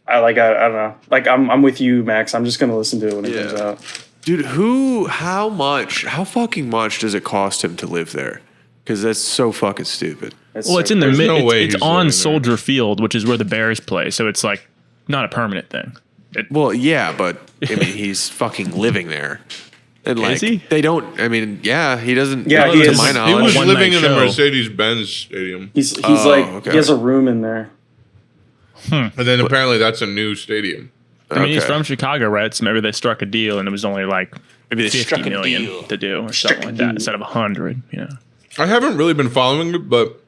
I don't know. Like I'm with you, Max. I'm just gonna listen to it when it comes out. Dude, how fucking much does it cost him to live there? Because that's so fucking stupid. Well, it's in the There's mid. no way It's he's on living there. Soldier Field, which is where the Bears play. So it's like not a permanent thing. Well, yeah, but I mean, he's fucking living there. And like, he? they don't. I mean, yeah, he doesn't. Yeah, he to is. my He knowledge. was One living night in the show. Mercedes-Benz stadium. He's okay. he has a room in there. And then apparently that's a new stadium. I mean, he's Okay. from Chicago, right? So maybe they struck a deal, and it was only like Maybe they 50 struck a million deal. to do, or Struck something a like that, deal. instead of 100. You know. I haven't really been following it, but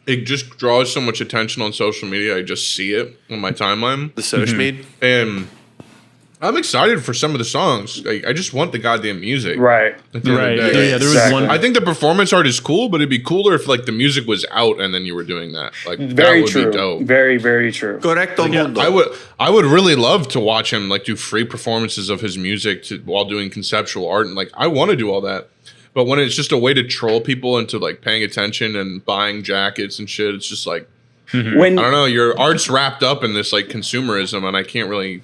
it just draws so much attention on social media. I just see it on my timeline. The social media. And I'm excited for some of the songs. I just want the goddamn music. Right. At the end of Right. the Yeah, day. there was Exactly. one. I think the performance art is cool, but it'd be cooler if like the music was out and then you were doing that. Like Very that would true. be dope. Very, very true. Correcto mundo. I would really love to watch him like do free performances of his music while doing conceptual art, and like I want to do all that. But when it's just a way to troll people into like paying attention and buying jackets and shit, it's just like When I don't know. Your art's wrapped up in this like consumerism, and I can't really.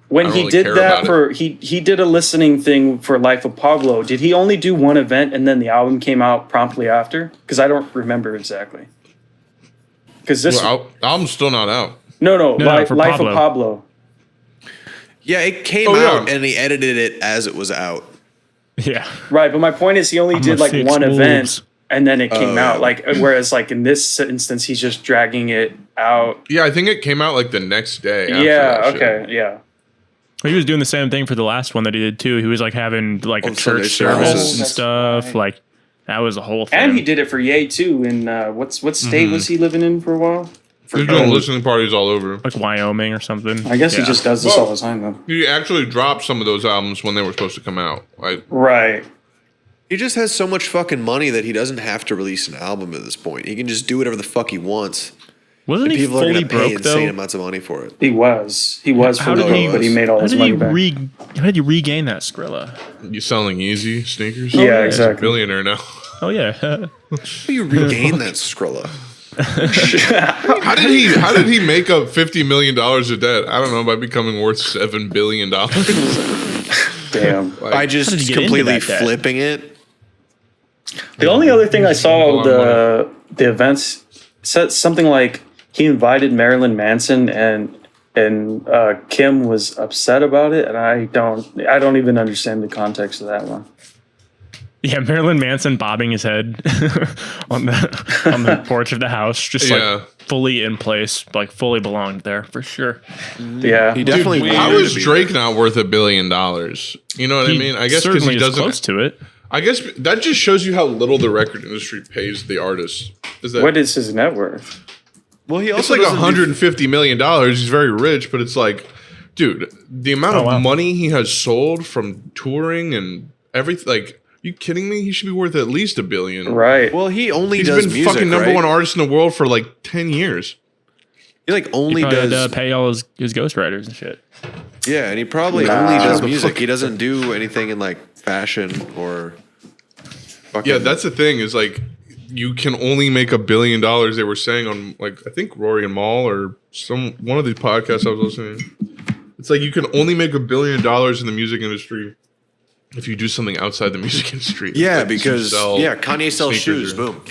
when I don't he really did care that about for he did a listening thing for Life of Pablo. Did he only do one event and then the album came out promptly after? Because I don't remember exactly. Because this Album's still not out. no No, for Life Pablo. of Pablo. Yeah, it came Oh, yeah. out and he edited it as it was out. Yeah. Right, but my point is he only did a like fix one moves. event and then it came yeah. out. Like whereas like in this instance he's just dragging it out. Yeah, I think it came out like the next day. After Yeah, that shit. okay, yeah. He was doing the same thing for the last one that he did too. He was like having like a On Sunday church services. service Oh, and that's stuff. right. Like that was a whole thing. And he did it for Ye too. In what state was he living in for a while? He's doing listening parties all over. like Wyoming or something. I guess he Yeah. just does this Well- all the time though. He actually dropped some of those albums when they were supposed to come out. Like, Right. He just has so much fucking money that he doesn't have to release an album at this point. He can just do whatever the fuck he wants. Wasn't And he people are fully going to pay broke insane though? amounts of money for it. He was How fully did he- broke, but he made all How his did money he back. how did you regain that Skrilla? you selling Yeezy sneakers? Yeah, He's a exactly. billionaire now. Oh yeah. How do you regain that Skrilla? How did he make up $50 million of debt? I don't know, by becoming worth $7 billion. Damn. By just How did he get into completely that debt? flipping it. The only other thing I saw Hold on, the events said something like he invited Marilyn Manson and Kim was upset about it, and I don't even understand the context of that one. Yeah, Marilyn Manson bobbing his head on the porch of the house, just Yeah. like fully in place, like fully belonged there for sure. Yeah, He definitely Dude, wanted how to is be Drake there. not worth $1 billion? You know what I mean? I guess because certainly he is doesn't. close to it. I guess that just shows you how little the record industry pays the artists. Is that what is his net worth? Well, he it's also like doesn't do- $150 million. He's very rich, but it's like, dude, the amount of wow. money he has sold from touring and everything. Like, you kidding me? He should be worth at least $1 billion. Right. Well, he only He's does been music, fucking number right? one artist in the world for like 10 years. He like He only probably had does. to pay all his ghostwriters and shit. Yeah, and he probably Nah. only does The music. fuck- He doesn't do anything in like fashion or. Fucking, Yeah, that's the thing is like, you can only make $1 billion. They were saying on like, I think Rory and Maul or one of these podcasts I was listening. It's like you can only make $1 billion in the music industry if you do something outside the music industry. Yeah, Like, you because sell Kanye sells sneakers shoes. or- Boom.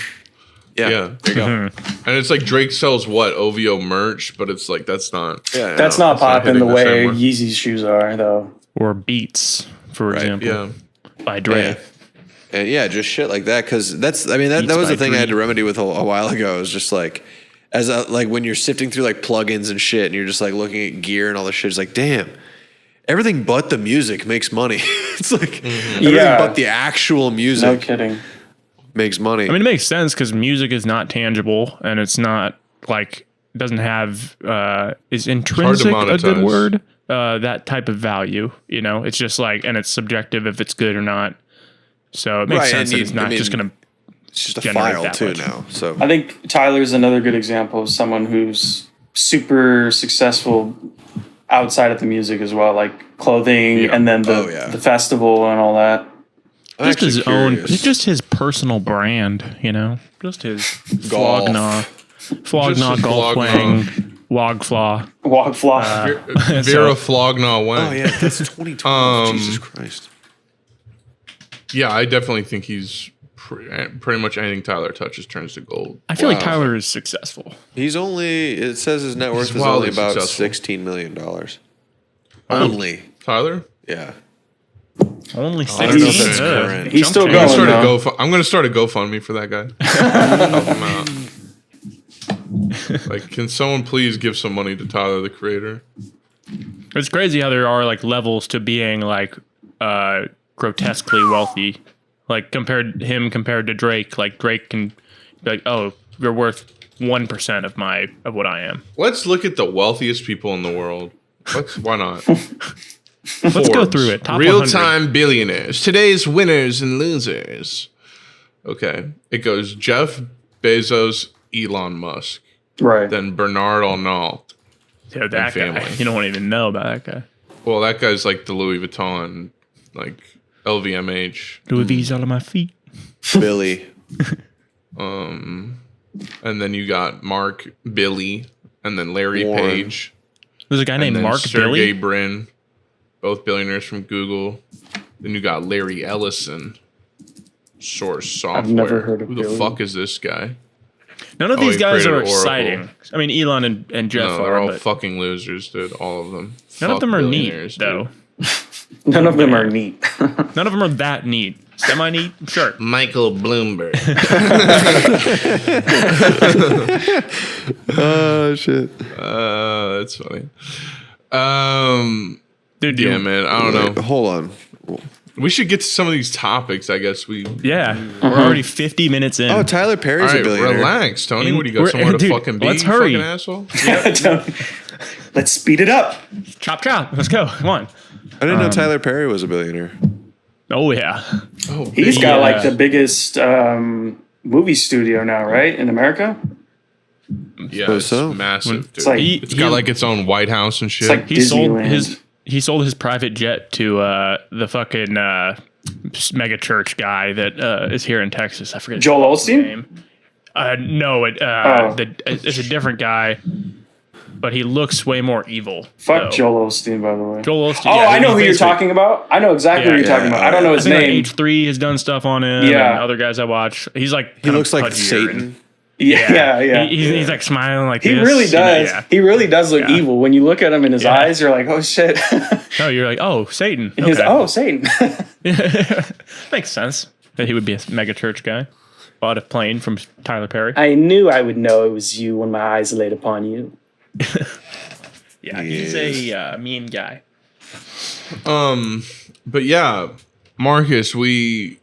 Yeah, Yeah. there you go. And it's like Drake sells what? OVO merch, but it's like that's not. Yeah, That's no. not popping the hitting the way same way. Yeezy's shoes are, though. Or Beats, for Right, example, Yeah. by Dre. Yeah. And yeah, just shit like that. Because that's, I mean, that Beats was the by thing I had Dre. to remedy with a while ago. It was just like, like when you're sifting through like plugins and shit, and you're just like looking at gear and all this shit. It's like, damn, everything but the music makes money. It's like everything Yeah. but the actual No music kidding. makes money. I mean, it makes sense because music is not tangible and it's not like doesn't have is intrinsic a good monetize. word that type of value. You know, it's just like and it's subjective if it's good or not. So it makes Right, sense and that it's I not mean, just gonna. it's just a generate file that too much. now. So I think Tyler's another good example of someone who's super successful outside of the music as well, like clothing Yeah. and then Oh, yeah. the festival and all that. I'm Just his actually own, curious. just his personal brand, you know? Just his Golf. flognaw his golf flognaw. playing, wogflaw. Walk flaw. Vera Flognaw went. Oh yeah, that's 2012. Jesus Christ. Yeah, I definitely think he's pretty much anything Tyler touches turns to gold. I feel like Wow. Tyler is successful. He's only. It says his net worth He's is only wildly about successful. $16 million. Only. Tyler? Yeah. Only I don't know if 16. that's current. He's still I'm gonna, going. I'm gonna start a GoFundMe for that guy. Help him out. Like, can someone please give some money to Tyler, the creator? It's crazy how there are like levels to being like grotesquely wealthy. Like compared to Drake, like Drake can be like, oh, you're worth 1% of what I am. Let's look at the wealthiest people in the world. Why not? Let's go through it. Top 100. Real-time billionaires. Today's winners and losers. Okay. It goes Jeff Bezos, Elon Musk, Right. then Bernard Arnault. Dude, that guy. family. You don't even know about that guy. Well, that guy's like the Louis Vuitton, like LVMH. Louis V's all on my feet. Billy. And then you got Mark, Billy, and then Larry Warren. Page. There's a guy And named then Mark Sergey Billy. Brin, both billionaires from Google. Then you got Larry Ellison, Source Software. I've never heard of Who the Billy. fuck is this guy? None of Oh, these he guys are created Oracle. exciting. I mean, Elon and Jeff No, they're are, all but fucking losers, dude. All of them. none of Fuck them are billionaires, neat, though. dude. None of them are neat. None of them are that neat. Semi-neat? Sure. Michael Bloomberg. Oh shit. That's funny. Dude, Yeah, man. I don't know. Hold on. We should get to some of these topics. I guess we. Yeah. We're already 50 minutes in. Oh, Tyler Perry's All right, a billionaire. relax, Tony. What do you got? We're- Somewhere to dude, fucking be? let's you hurry. fucking asshole. Let's speed it up. Chop, chop. Let's go. Come on. I didn't know Tyler Perry was a billionaire. Oh, yeah. Oh, He's got Yeah. like the biggest movie studio now, right? In America? yeah, Suppose it's so. massive, dude. It's like It's got like its own White House and shit. It's like He sold Disneyland. He sold his private jet to the fucking mega church guy that is here in Texas. I forget his Joel Osteen? name. No, Oh. it's a different guy, but he looks way more evil. Fuck so. Joel Osteen, by the way. Joel Osteen. Oh, yeah, I know he's who you're basically- talking about. I know exactly Yeah, who you're talking yeah. about. I don't know his I think like name. H3 has done stuff on him. Yeah. And other guys I watch. He's like He looks like Satan. And, Yeah. He's like smiling like He this. really you know, does. yeah. He really does look Yeah. evil. When you look at him in his Yeah. eyes, you're like, oh shit. No, you're like, oh, Satan. He's Okay. oh Satan. Makes sense that he would be a mega church guy. Bought a plane from Tyler Perry. I knew I would know it was you when my eyes laid upon you. Yeah, he's a mean guy. But yeah, Marcus, we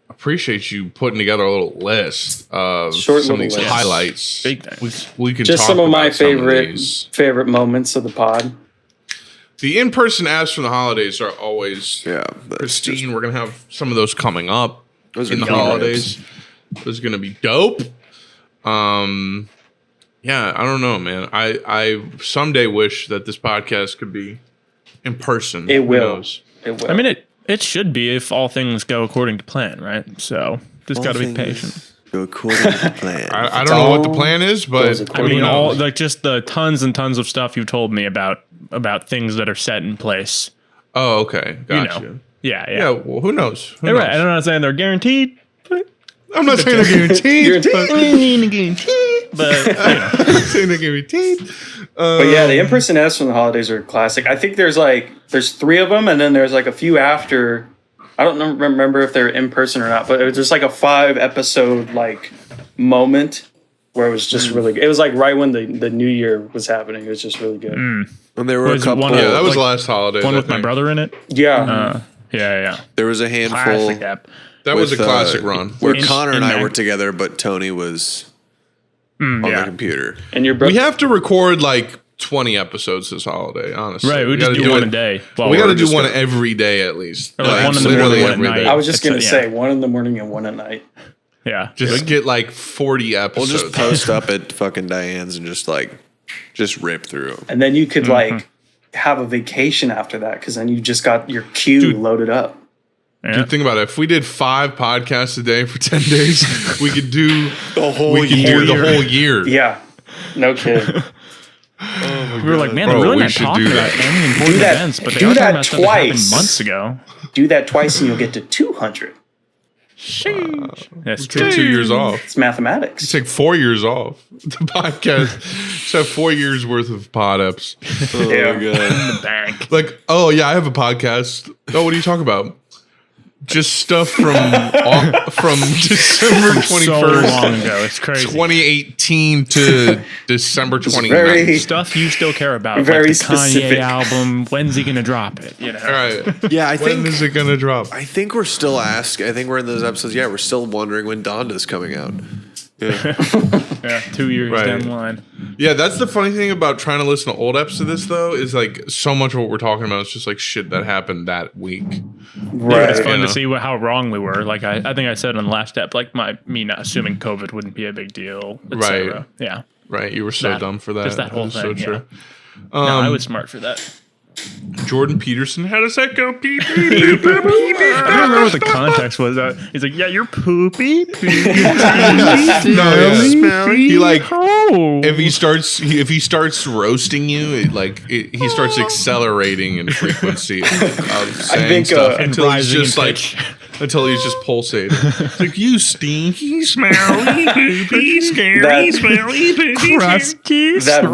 appreciate you putting together a little list of Short some of little these list. highlights. Big things. We can Just talk some of my about some of favorite these. moments of the pod. The in-person apps from the holidays are always Yeah, that's pristine. just, We're gonna have some of those coming up those in the are good holidays. Those are gonna be dope. Yeah, I don't know, man. I someday wish that this podcast could be in person. It Who will. knows? It will. I mean, it should be if all things go according to plan, right? So just got to be All patient. things Go according to plan. I don't know what the all plan is, goes but I according mean, Who all knows? like just the tons and tons of stuff you told me about things that are set in place. oh, okay, gotcha. You know. Yeah, Yeah, yeah. well, who knows? Who You're right. knows? I'm not saying they're guaranteed. But, I'm not saying they're guaranteed. but you know. I'm not saying they're guaranteed. But yeah, the in-person ads from the holidays are classic. I think there's 3 of them, and then there's like a few after. I don't remember if they're in person or not, but it was just like a 5-episode like moment where it was just really good. It was like right when the new year was happening. It was just really good. And there were a Was it couple. one Yeah, that was like, the last holiday. one with my brother in it. Yeah. Yeah. There was a handful Classic app. That was a with, classic run. where In- Connor and in I Mac. were together, but Tony was on the Yeah. computer. And your brother. We have to record like 20 episodes this holiday, honestly. Right, we just gotta do one it- a day. While We got to we're do just one gonna- every day at least. Or like one in the literally morning, one at every night. day. I was just It's- gonna yeah. say 1 in the morning and 1 at night. Yeah. Just get like 40 We'll episodes. just post up at fucking Diane's and just rip through them. And then you could like have a vacation after that because then you just got your queue Dude. loaded up. Yeah. Dude, think about it. If we did 5 podcasts a day for 10 days, we could do The whole we could year. do the whole year. Yeah, no kidding. We were like, man, Bro, they're really we not should talking do about that. any important that- events, but they do are that talking about stuff that happened twice. months ago. Do that twice and you'll get to 200. That's Take 2 years off. It's mathematics. Take 4 years off. The podcast. Just have 4 years worth of pod eps. Oh Yeah. my god. the bank. Like, oh yeah, I have a podcast. Oh, what are you talking about? Just stuff from December So 21st, long ago. It's crazy. 2018 to December 29th. very- Stuff you still care about. Very like the Kanye specific. album. When's he going to drop it? You know? All right. Yeah, I When think is it gonna drop? I think we're still asking. I think we're in those episodes. Yeah, we're still wondering when Donda's coming out. Yeah. Yeah, 2 years Right. down the line. Yeah, that's the funny thing about trying to listen to old eps of this though, is like so much of what we're talking about is just like shit that happened that week. Right. It's fun You know. to see how wrong we were. Like I think I said on the last step, like me not assuming COVID wouldn't be a big deal. Et Right. cetera. Yeah. Right? You were so That- dumb for that. just that whole It's thing, so yeah. true. No, I was smart for that. Jordan Peterson, how does that go? Beep, beep, beep, beep, beep, I don't remember what the context was. He's like, yeah, you're poopy. He like Oh. if he starts roasting you, he starts accelerating in frequency of saying think, stuff and until he's rising just in like pitch. until he's just pulsating. It's like you stinky, smelly, poopy, scary, That- smelly, poopy. Crusty. That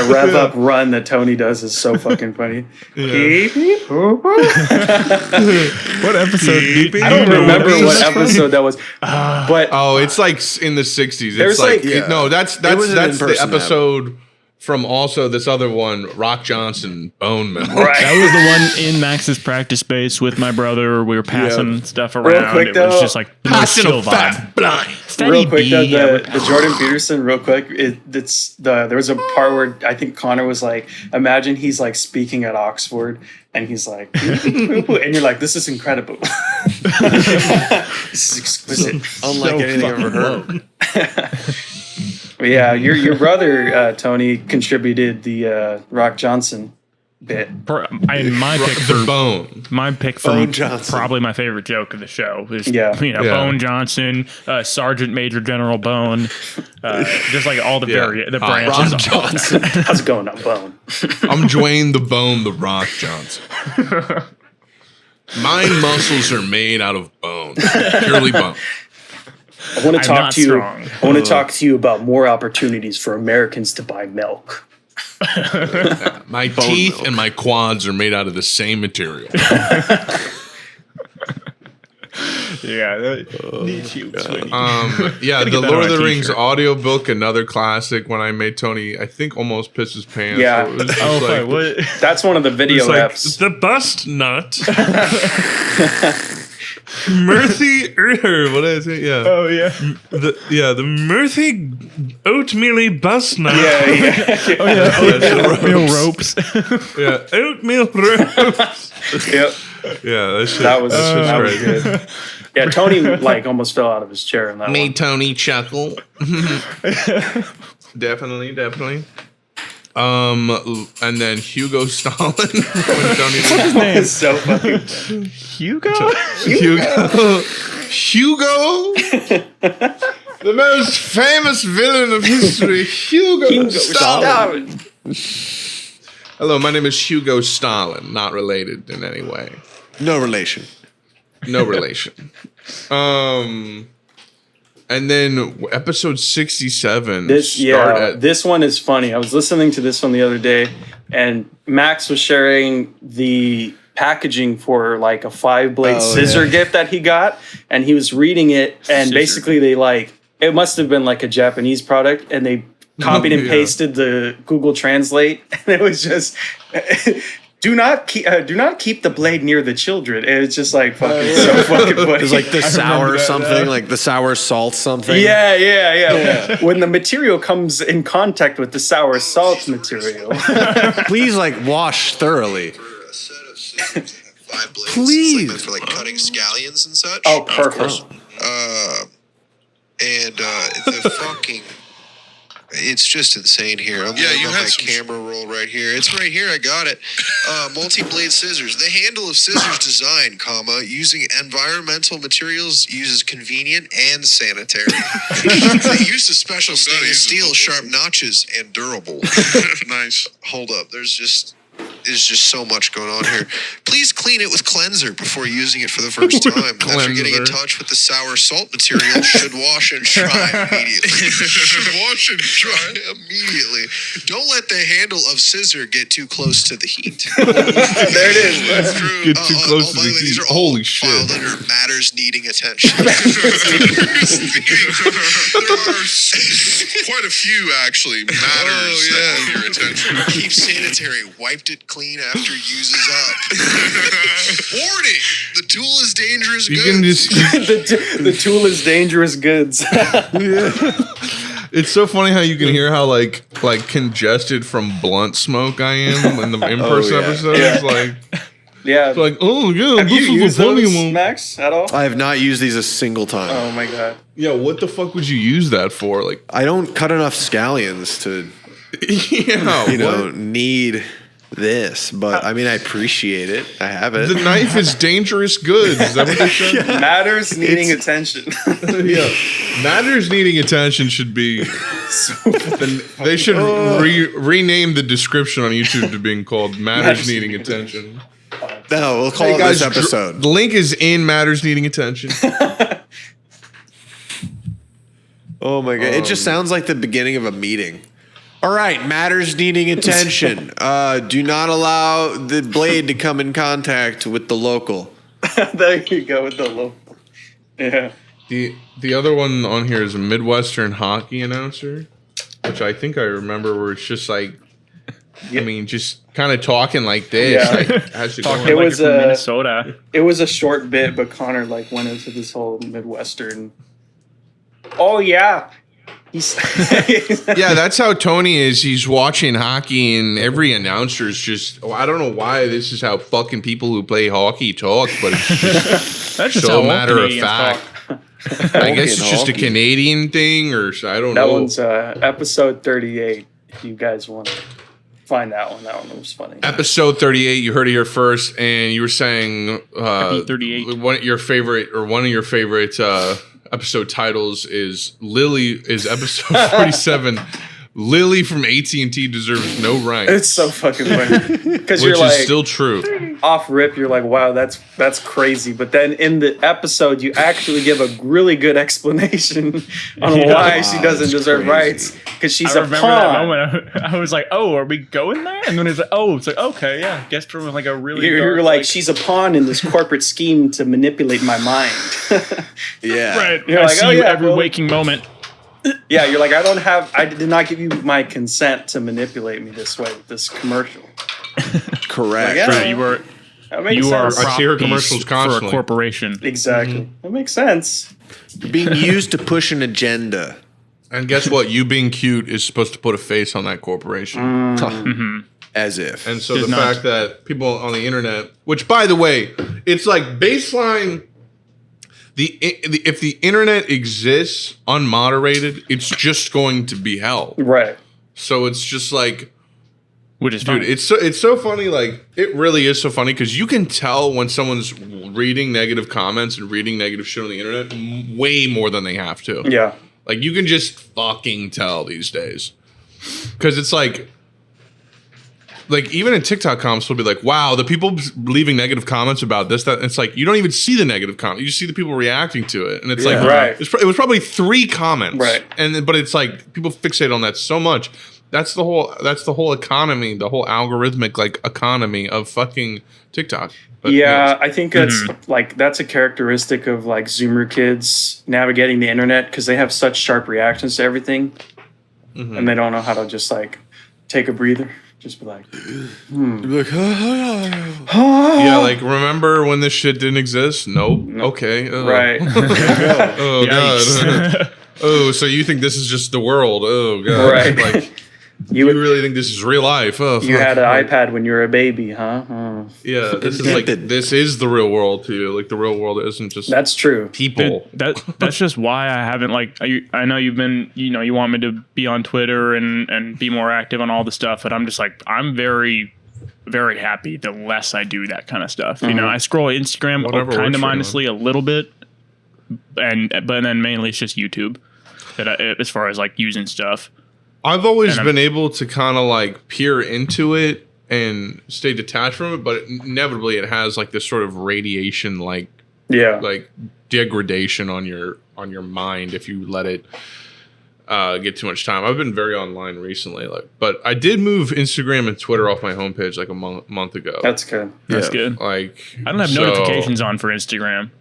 rev up run that Tony does is so fucking funny. Beep, beep, boop, boop. What episode? I don't remember what episode that was, but Oh, it's like in the 60s. There's It's like, like- no, that's was an the in-person episode from also this other one, Rock Johnson, Bone Mill. right. That was the one in Max's practice space with my brother. We were passing stuff around. quick, it was though, just like the most chill vibe. Real quick though, Steady B, the Jordan Peterson, real quick, there was a part where I think Connor was like, imagine he's like speaking at Oxford and he's like, and you're like, this is incredible. This is exquisite. Unlike anything I've ever heard. But yeah, your brother Tony contributed the Rock Johnson bit. my pick The for Bone. Bone Johnson. probably my favorite joke of the show is Yeah. Yeah. Bone Johnson, Sergeant Major General Bone, just like all the Yeah. the Ron branches. Johnson. How's it going on, Bone? I'm Dwayne the Bone, the Rock Johnson. My muscles are made out of bone, purely bone. I want to talk not to you. strong. I want to talk to you about more opportunities for Americans to buy milk. My teeth milk. and my quads are made out of the same material. Yeah, Yeah, get the that Lord on of a the Rings t-shirt. audiobook, another classic. When I made Tony, I think almost piss his pants. Yeah. It was just oh, like, what? That's one of the video it's like apps. the bust nut. Murthy, what is it? Yeah. Oh yeah. The Murthy oatmeal bust nut. Yeah. Oh yeah. Oatmeal ropes. Yeah, oatmeal ropes. Yep. Yeah, That was great. good. Yeah, Tony like almost fell out of his chair in that Made one. Tony chuckle. Definitely. And then Hugo Stalin. When Tony That was so fucking Hugo. Hugo, the most famous villain of history, Hugo Stalin. Hello, my name is Hugo Stalin. Not related in any way. No relation. No relation. And then episode 67. This one is funny. I was listening to this one the other day, and Max was sharing the packaging for like a 5-blade scissor gift that he got, and he was reading it, and basically they it must have been like a Japanese product, and they copied and pasted the Google Translate, and it was just do not keep the blade near the children. And it's just like fucking so fucking funny. It's like the sour something, like the sour salt something. Yeah. When the material comes in contact with the sour salt material. Please, like, wash thoroughly. For a set of scissors that have 5 blades. Please. It's like meant for like cutting scallions and such. Oh, perfect. And the fucking It's just insane here. I'm Yeah, looking you at had my some camera roll right here. It's right here. I got it. Multi-blade scissors. The handle of scissors design, using environmental materials uses convenient and sanitary. The use of special stainless steel, sharp notches, and durable. Nice. Hold up. There's just so much going on here. Please clean it with cleanser before using it for the first time. After getting in touch with the sour salt material, should wash and dry immediately. Should wash and dry. Immediately. Don't let the handle of scissor get too close to the heat. There it is. That's true. Get too close to by the the way, these heat. are all Holy shit. filed under matters needing attention. There are quite a few actually matters that need your attention. Keep sanitary. Wiped it clean after uses up. Warning! The tool is dangerous You goods. can just. The tool is dangerous goods. It's so funny how you can hear how like congested from blunt smoke I am in the in-person episodes. Yeah. Like, Yeah. it's like, oh yeah, Have you this used is a funny those, one. Max, at all? I have not used these a single time. Oh my god. Yeah, what the fuck would you use that for? Like, I don't cut enough scallions to, yeah, need this. But I mean, I appreciate it. I have it. the knife is dangerous goods. Is that what they said? Matters needing attention. Yeah. Matters needing attention should be. They should rename the description on YouTube to being called Matters Needing Attention. No, we'll call it this episode. The link is in Matters Needing Attention. Oh my god! It just sounds like the beginning of a meeting. All right, matters needing attention. Do not allow the blade to come in contact with the local. There you go with the local. Yeah. The other one on here is a Midwestern hockey announcer, which I think I remember where it's just like, I mean, just kind of talking like this. Yeah. Like, how's it Talking going? It like was, you're from Minnesota. It was a short bit, but Connor like went into this whole Midwestern. Oh yeah. He's Yeah, that's how Tony is. He's watching hockey, and every announcer's just. I don't know why this is how fucking people who play hockey talk, but it's just That's just so how matter of Canadians fact. talk. I guess it's just a Hockey. Canadian thing, or I don't that know. one's episode 38. If you guys want to find that one was funny. Episode 38. You heard it here first, and you were saying Epi 38. one of your favorite episode titles is episode 47. Lily from AT&T deserves no rights. It's so fucking funny because which you're like is still true. off rip. You're like, wow, that's crazy. But then in the episode, you actually give a really good explanation on why she doesn't that's deserve crazy. rights because she's I a remember that pawn. moment. I was like, "Oh, are we going there?" And then it's like, "Oh, it's like okay, yeah." Guess from like a really You're dark, like, she's a pawn in this corporate scheme to manipulate my mind. Yeah. right. You're I like, see "Oh, you yeah, every well- waking moment. Yeah, you're like, I did not give you my consent to manipulate me this way with this commercial. Correct. Yeah. Right, you were That makes you are a sense. I see her prop commercials piece for a constantly. corporation. Exactly. That makes sense. Being used to push an agenda. And guess what? You being cute is supposed to put a face on that corporation. As if. And so Does the not. fact that people on the internet, which by the way, it's like baseline. If the internet exists unmoderated, it's just going to be hell. Right. So it's just like, Which is dude, funny. it's so funny. Like it really is so funny because you can tell when someone's reading negative comments and reading negative shit on the internet way more than they have to. Yeah. Like you can just fucking tell these days because it's like even in TikTok comments will be like, wow, the people leaving negative comments about this, that. And it's like you don't even see the negative comment. You just see the people reacting to it, and it's like, Right. it was probably 3 comments, Right. but it's like people fixate on that so much. That's the whole economy, the whole algorithmic like economy of fucking TikTok. But, Yeah, I think that's a characteristic of like Zoomer kids navigating the internet because they have such sharp reactions to everything, and they don't know how to just like take a breather, just be like, yeah, like remember when this shit didn't exist? Nope. Okay. right. Oh Yikes. god. Oh, so you think this is just the world? Oh god. Right. Like you really think this is real life? Oh, You fuck. had an iPad when you were a baby, huh? Yeah, this is Indented. like this is the real world too. Like the real world isn't just That's true. people. That's just why I haven't like I know you've been you want me to be on Twitter and be more active on all the stuff, but I'm just like I'm very very happy the less I do that kind of stuff. You know, I scroll Instagram Whatever kind works of for you, mindlessly a little bit, but then mainly it's just YouTube. As far as like using stuff, I've always And been able to kind of like peer into it and stay detached from it, but inevitably it has like this sort of radiation like degradation on your mind if you let it get too much time. I've been very online recently, but I did move Instagram and Twitter off my homepage like a month ago. That's good. that's good. Like I don't have so- notifications on for Instagram,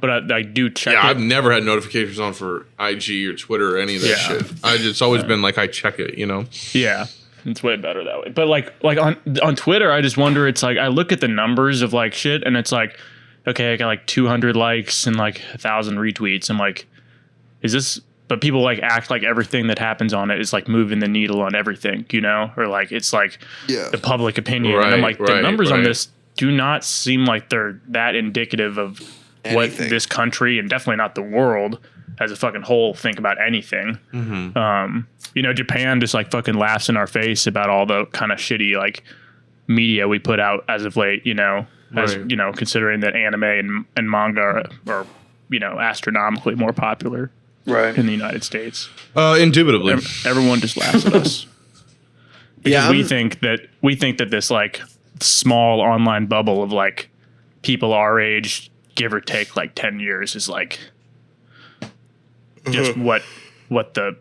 but I do check Yeah, it. I've never had notifications on for IG or Twitter or any of that Yeah. shit. It's always been like I check it, you know. Yeah, it's way better that way. But like on Twitter, I just wonder. It's like I look at the numbers of like shit, and it's like, okay, I got like 200 likes and like 1,000 retweets. I'm like, is this? But people like act like everything that happens on it is like moving the needle on everything, you know, or like it's like the public opinion. And I'm like, the numbers on this do not seem like they're that indicative of what this country and definitely not the world as a fucking whole think about anything. Japan just like fucking laughs in our face about all the kind of shitty like media we put out as of late, considering that anime and manga are astronomically more popular in the United States. Indubitably. Everyone just laughs at us. Because we think that this like small online bubble of like people our age, give or take like 10 years, is like just what the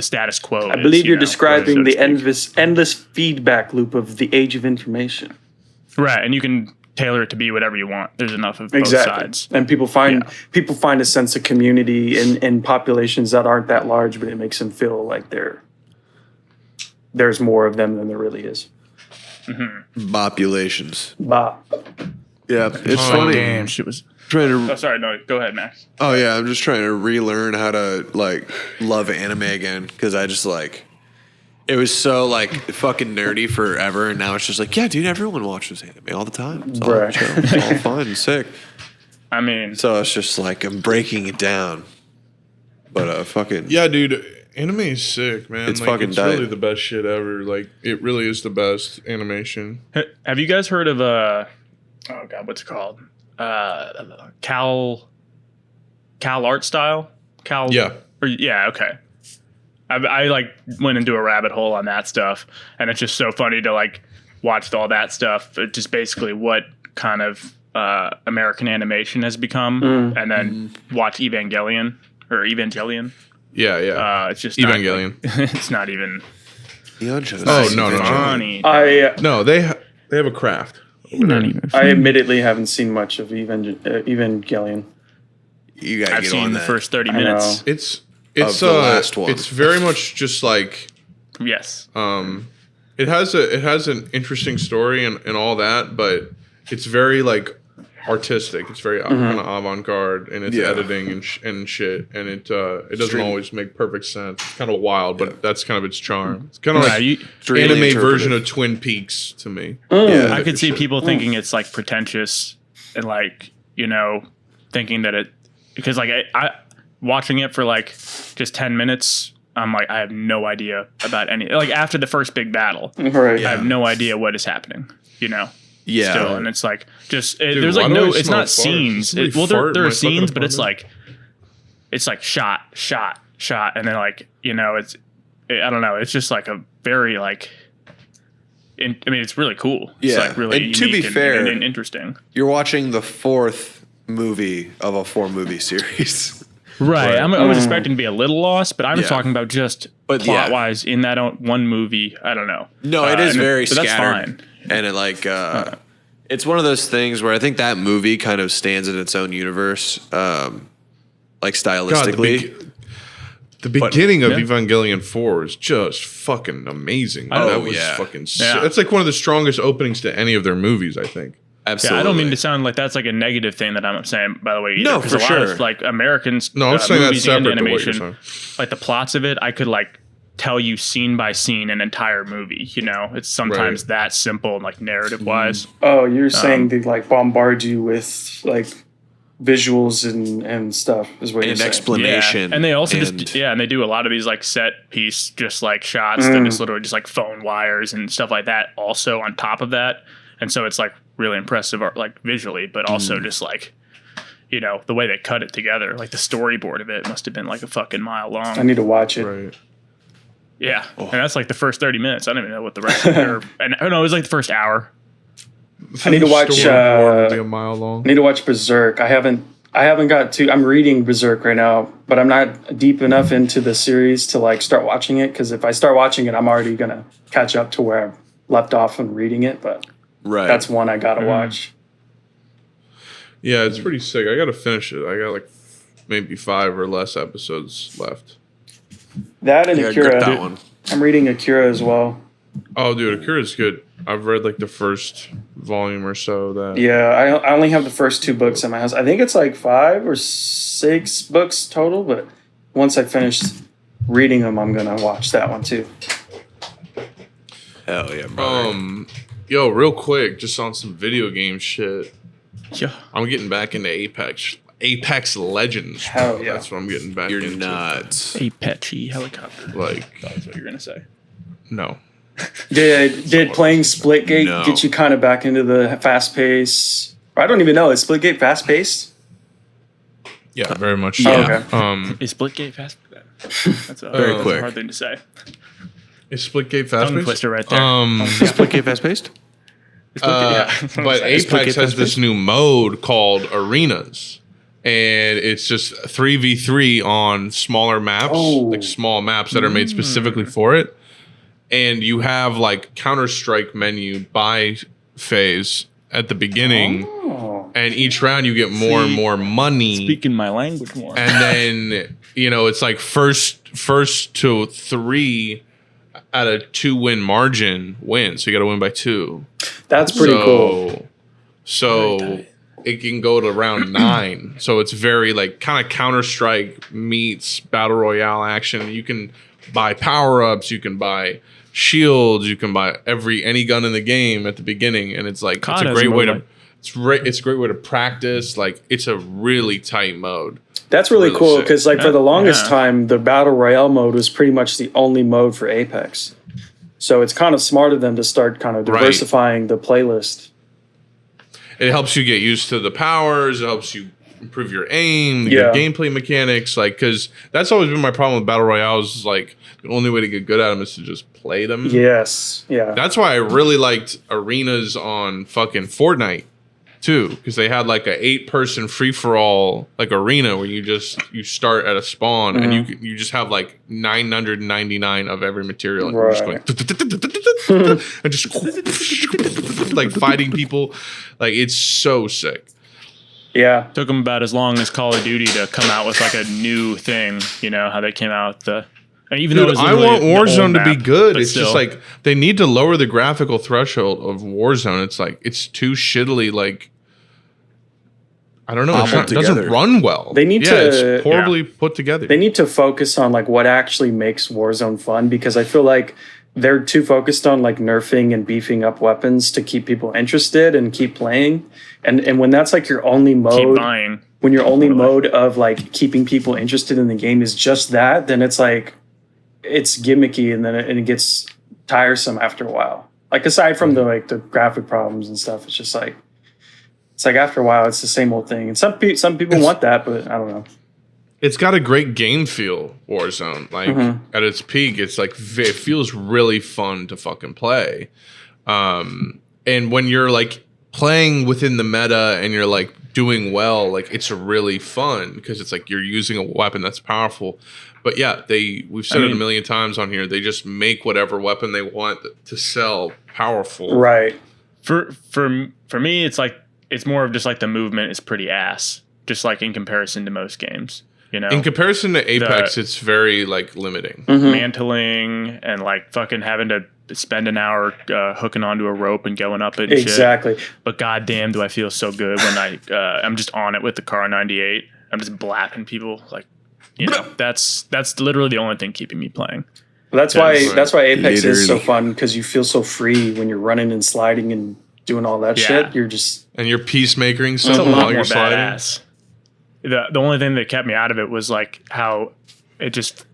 status quo. I believe you're so describing to the speak. endless feedback loop of the age of information. Right, and you can tailor it to be whatever you want. There's enough of both sides. And people find a sense of community in populations that aren't that large, but it makes them feel like there's more of them than there really is. Populations. Bop. Yeah, it's funny. Damn, shit was. Trying to. Oh, sorry. No, go ahead, Max. Oh yeah, I'm just trying to relearn how to like love anime again because I just like it was so like fucking nerdy forever, and now it's just like yeah, dude, everyone watches anime all the time. It's all, Right. chill. It's all fun and sick. I mean, So it's just like I'm breaking it down, but fucking Yeah, dude, anime is sick, man. It's like, fucking it's tight. really the best shit ever. Like it really is the best animation. have you guys heard of oh god, what's it called? Cal art style. Yeah. Okay. I like went into a rabbit hole on that stuff, and it's just so funny to like watch all that stuff. It's just basically what kind of American animation has become, and then watch Evangelion. Yeah. It's just Evangelion. It's not even Neon Genesis. Oh, no. funny. No, they have a craft. Not even. I admittedly haven't seen much of Evangelion. You gotta I've get seen on the that. first 30 I minutes. know. It's Of the last one. It's very much just like Yes. it has an interesting story and all that, but it's very like artistic. It's very kind of avant-garde in its Yeah. editing and shit, and it doesn't always make perfect sense. It's kind of wild, but that's kind of its charm. It's kind of Yeah, like really anime interpretive. version of Twin Peaks to me. Yeah, I could see people thinking it's like pretentious and like, thinking that because like I watching it for like just 10 minutes, I'm like, I have no idea about any, like after the first big battle, Right. I have no idea what is happening, Yeah. still. And it's like, just, Dude, there's why like do I no, it's smell not farts? scenes. Somebody Well, fart in there my are scenes, fucking but it's apartment? like shot. And then like, I don't know. It's just like a very like, it's really cool. It's Yeah. like really And to be unique fair- and interesting. You're watching the 4th movie of a 4-movie series. Right. I was expecting to be a little lost, but I'm Yeah. talking about just But plot wise in that one movie. I don't know. No, it is very but that's scattered. fine. And it like it's one of those things where I think that movie kind of stands in its own universe, like stylistically. The beginning of yeah. Evangelion 4 is just fucking amazing. Oh, That was yeah. fucking Yeah. It's like one of the strongest openings to any of their movies, I think. Absolutely. Yeah, I don't mean to sound like that's like a negative thing that I'm saying, by the way. Either, No, 'cause for a lot sure. of like Americans, No, I'm saying that's movies and separate to what you're animation, saying. like the plots of it, I could like tell you scene by scene an entire movie. You know, it's sometimes that simple, like narrative wise. Oh, you're saying they like bombard you with like visuals and stuff is what you're An saying. explanation. Yeah. And they also and- and they do a lot of these like set piece, just like shots that is literally just like phone wires and stuff like that. Also on top of that, and so it's like really impressive, art, like visually, but also just like, you know, the way they cut it together, like the storyboard of it must have been like a fucking mile long. I need to watch it. Right. Yeah, and that's like the first 30 minutes. I don't even know what the rest of it are. And oh no, it was like the first hour. I need to watch. Storyboard would be a mile long. I need to watch Berserk. I haven't got to. I'm reading Berserk right now, but I'm not deep enough into the series to like start watching it. Because if I start watching it, I'm already gonna catch up to where I've left off when reading it. But right. that's one I gotta watch. Yeah, it's pretty sick. I gotta finish it. I got like maybe 5 or less episodes left. That and Yeah, grip Akira. that one. I'm reading Akira as well. Oh, dude, Akira's good. I've read like the first volume or so. Of that. Yeah, I only have the first 2 books in my house. I think it's like 5 or 6 books total. But once I finish reading them, I'm gonna watch that one too. Hell yeah, brother. Yo, real quick, just on some video game shit. Yeah, I'm getting back into Apex Legends. Bro. Hell yeah. That's what I'm getting back You're into. nuts. Apache helicopter. Like, That's what you're gonna say. no. Did playing Splitgate No. get you kind of back into the fast pace? I don't even know. Is Splitgate fast paced? Yeah, very much. Yeah. So. Is Splitgate fast? That's a, Very that's quick. a hard thing to say. Is Splitgate fast? Tongue twister right there. Split K fast paced? But Apex has this new mode called Arenas. And it's just 3v3 on smaller maps, like small maps that are made specifically for it. And you have like Counter-Strike menu buy phase at the beginning. And each round you get more and more money. Speaking my language more. And then, you know, it's like first to 3 at a 2-win margin wins. So you got to win by 2. That's pretty cool. So it can go to round 9. So it's very like kind of Counter-Strike meets Battle Royale action. You can buy power-ups, you can buy shields, you can buy any gun in the game at the beginning, and it's like COD it's a has great a way mode to it's a great way to practice. Like it's a really tight mode. That's really cool sick. because like for the longest Yeah. time, the Battle Royale mode was pretty much the only mode for Apex. So it's kind of smart of them to start kind of Right. diversifying the playlist. It helps you get used to the powers. It helps you improve your aim, your gameplay mechanics. Like, because that's always been my problem with battle royales. Is like the only way to get good at them is to just play them. Yes. Yeah. That's why I really liked arenas on fucking Fortnite too, because they had like a 8-person free for all like arena where you start at a spawn and you just have like 999 of every material and you're just going and just like fighting people. Like it's so sick. Yeah. Took them about as long as Call of Duty to come out with like a new thing. You know how they came out with the. Even though it Dude, was I literally want the old Warzone to be map, good. but It's just still. like they need to lower the graphical threshold of Warzone. It's like it's too shittily like I don't know. It doesn't together. run well. They need to- It's horribly put together. They need to focus on like what actually makes Warzone fun because I feel like they're too focused on like nerfing and beefing up weapons to keep people interested and keep playing. And when that's like your only keep mode, buying. when your only mode of like keeping people interested in the game is just that, then it's like it's gimmicky and then it gets tiresome after a while. Like aside from the graphic problems and stuff, it's just like after a while it's the same old thing. And some people want that, but I don't know. It's got a great game feel, Warzone. Like at its peak, it's like it feels really fun to fucking play. And when you're like playing within the meta and you're like doing well, like it's really fun because it's like you're using a weapon that's powerful. But yeah, we've said it a million times on here. They just make whatever weapon they want to sell powerful. Right. For me, it's like it's more of just like the movement is pretty ass, just like in comparison to most games. You know, In comparison to Apex, it's very like limiting. mantling and like fucking having to spend an hour hooking onto a rope and going up it and Exactly. shit. But goddamn, do I feel so good when I'm just on it with the car 98. I'm just blapping people like, you know, that's literally the only thing keeping me playing. That's why Apex is so Literally. fun, because you feel so free when you're running and sliding and doing all that Yeah. shit. You're just And you're peacemakering It's a something lot while more you're sliding. badass. The only thing that kept me out of it was like how it just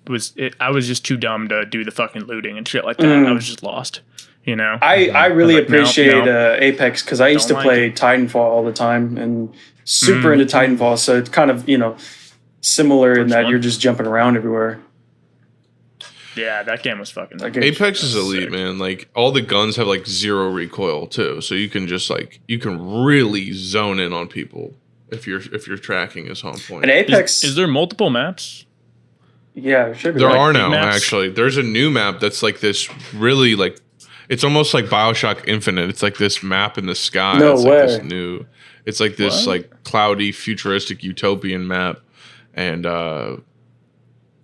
was. I was just too dumb to do the fucking looting and shit like that. I was just lost. You know. I really like, no, appreciate no. Apex, because I used to Don't play like Titanfall all the time and super into Titanfall. So it's kind of, similar in Which that one? you're just jumping around everywhere. Yeah, that game was fucking. That game- Apex is elite, Sick. man. Like all the guns have like 0 recoil too, so you can just you can really zone in on people if your tracking is on point. And Apex, Is there multiple maps? yeah, it should be. There right? are big now maps? actually. There's a new map that's like this really like it's almost like BioShock Infinite. It's like this map in the sky. No it's way. like this new. It's like this What? like cloudy futuristic utopian map, and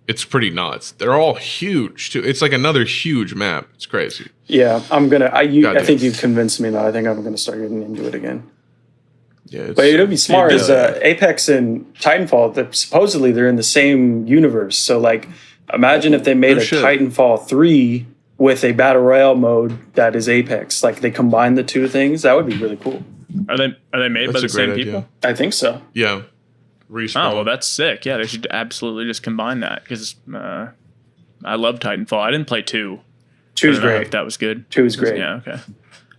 it's pretty nuts. They're all huge too. It's like another huge map. It's crazy. Yeah, I'm gonna. I Goddamn. think you've convinced me now. I think I'm gonna start getting into it again. Yeah, it's, But it'll be smart Yeah. as Apex and Titanfall. Supposedly they're in the same universe. So like, imagine if they made No a shit. Titanfall 3 with a battle royale mode that is Apex. Like they combine the two things. That would be really cool. Are they made That's by a the same great people? idea. I think so. Yeah. Respawn. Oh well, that's sick. Yeah, they should absolutely just combine that because I love Titanfall. I didn't play 2. Two's I don't know if great. that was good. 2 is great. Yeah, okay.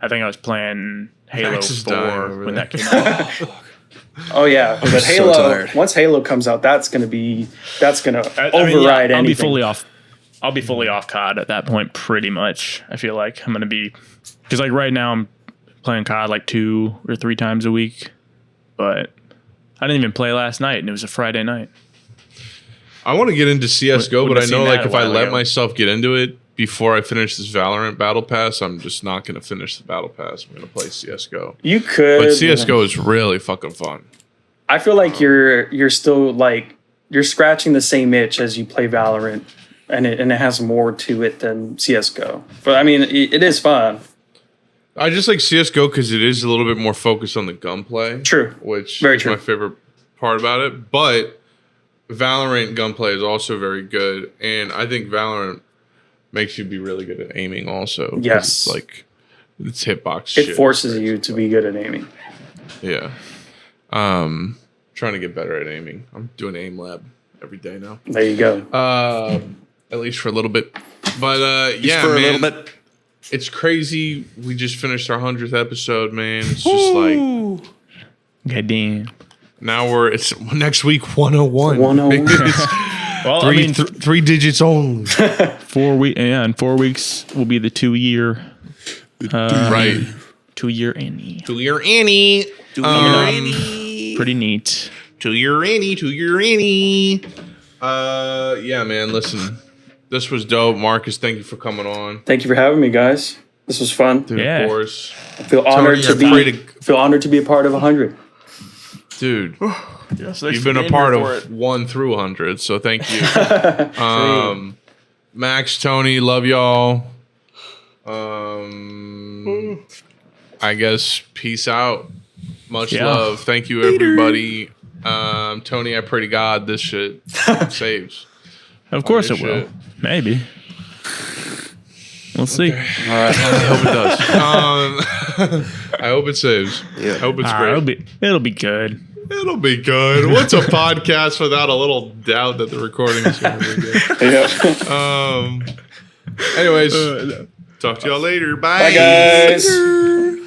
I think I was playing Halo Max is dying 4 over when there. that came out. Oh yeah, but so Halo. tired. Once Halo comes out, that's gonna I mean, override yeah, anything. I'll be fully off COD at that point, pretty much. I feel like I'm gonna be because like right now I'm playing COD like 2 or 3 times a week, but I didn't even play last night, and it was a Friday night. I want to get into CS:GO, but Wouldn't I have know seen like that a if I while let ago. myself get into it before I finish this Valorant Battle Pass, I'm just not going to finish the Battle Pass. I'm going to play CS:GO. You could, But CS:GO is really fucking fun. I feel like you're still like you're scratching the same itch as you play Valorant, and it has more to it than CS:GO. But I mean, it is fun. I just like CS:GO because it is a little bit more focused on the gunplay. True. Which Very is true. my favorite part about it. But Valorant gunplay is also very good, and I think Valorant makes you be really good at aiming also. 'cause Yes. It's like it's hitbox It shit. forces you to be good at aiming. Yeah. Trying to get better at aiming. I'm doing aim lab every day now. There you go. At least for a little bit. But yeah, for man, a little bit. it's crazy. We just finished our 100th episode, man. It's just like God damn. now it's next week 101. 101. Well, Three, I mean, three digits only. 4 weeks. Yeah, in 4 weeks will be the 2-year. Right. 2-year Annie. To your Annie. Pretty neat. To your Annie. To your Annie. Yeah, man. Listen, this was dope. Marcus, thank you for coming on. Thank you for having me, guys. This was fun. Dude, Yeah. of course. I feel honored Tony, to I pray be to- feel honored to be a part of 100. Dude, you've been a part of 1 through 100, so thank you. Max, Tony, love y'all. I guess peace out. Much Yeah. love. Thank you, everybody. Tony, I pray to God this shit saves. Of course this it will. shit. Maybe. We'll see. I hope it does. I hope it saves. Yeah. I hope it's Ah, great. it'll be good. It'll be good. What's a podcast without a little doubt that the recording is going to be good? Yeah. Anyways, talk to y'all later. Bye. Bye, guys.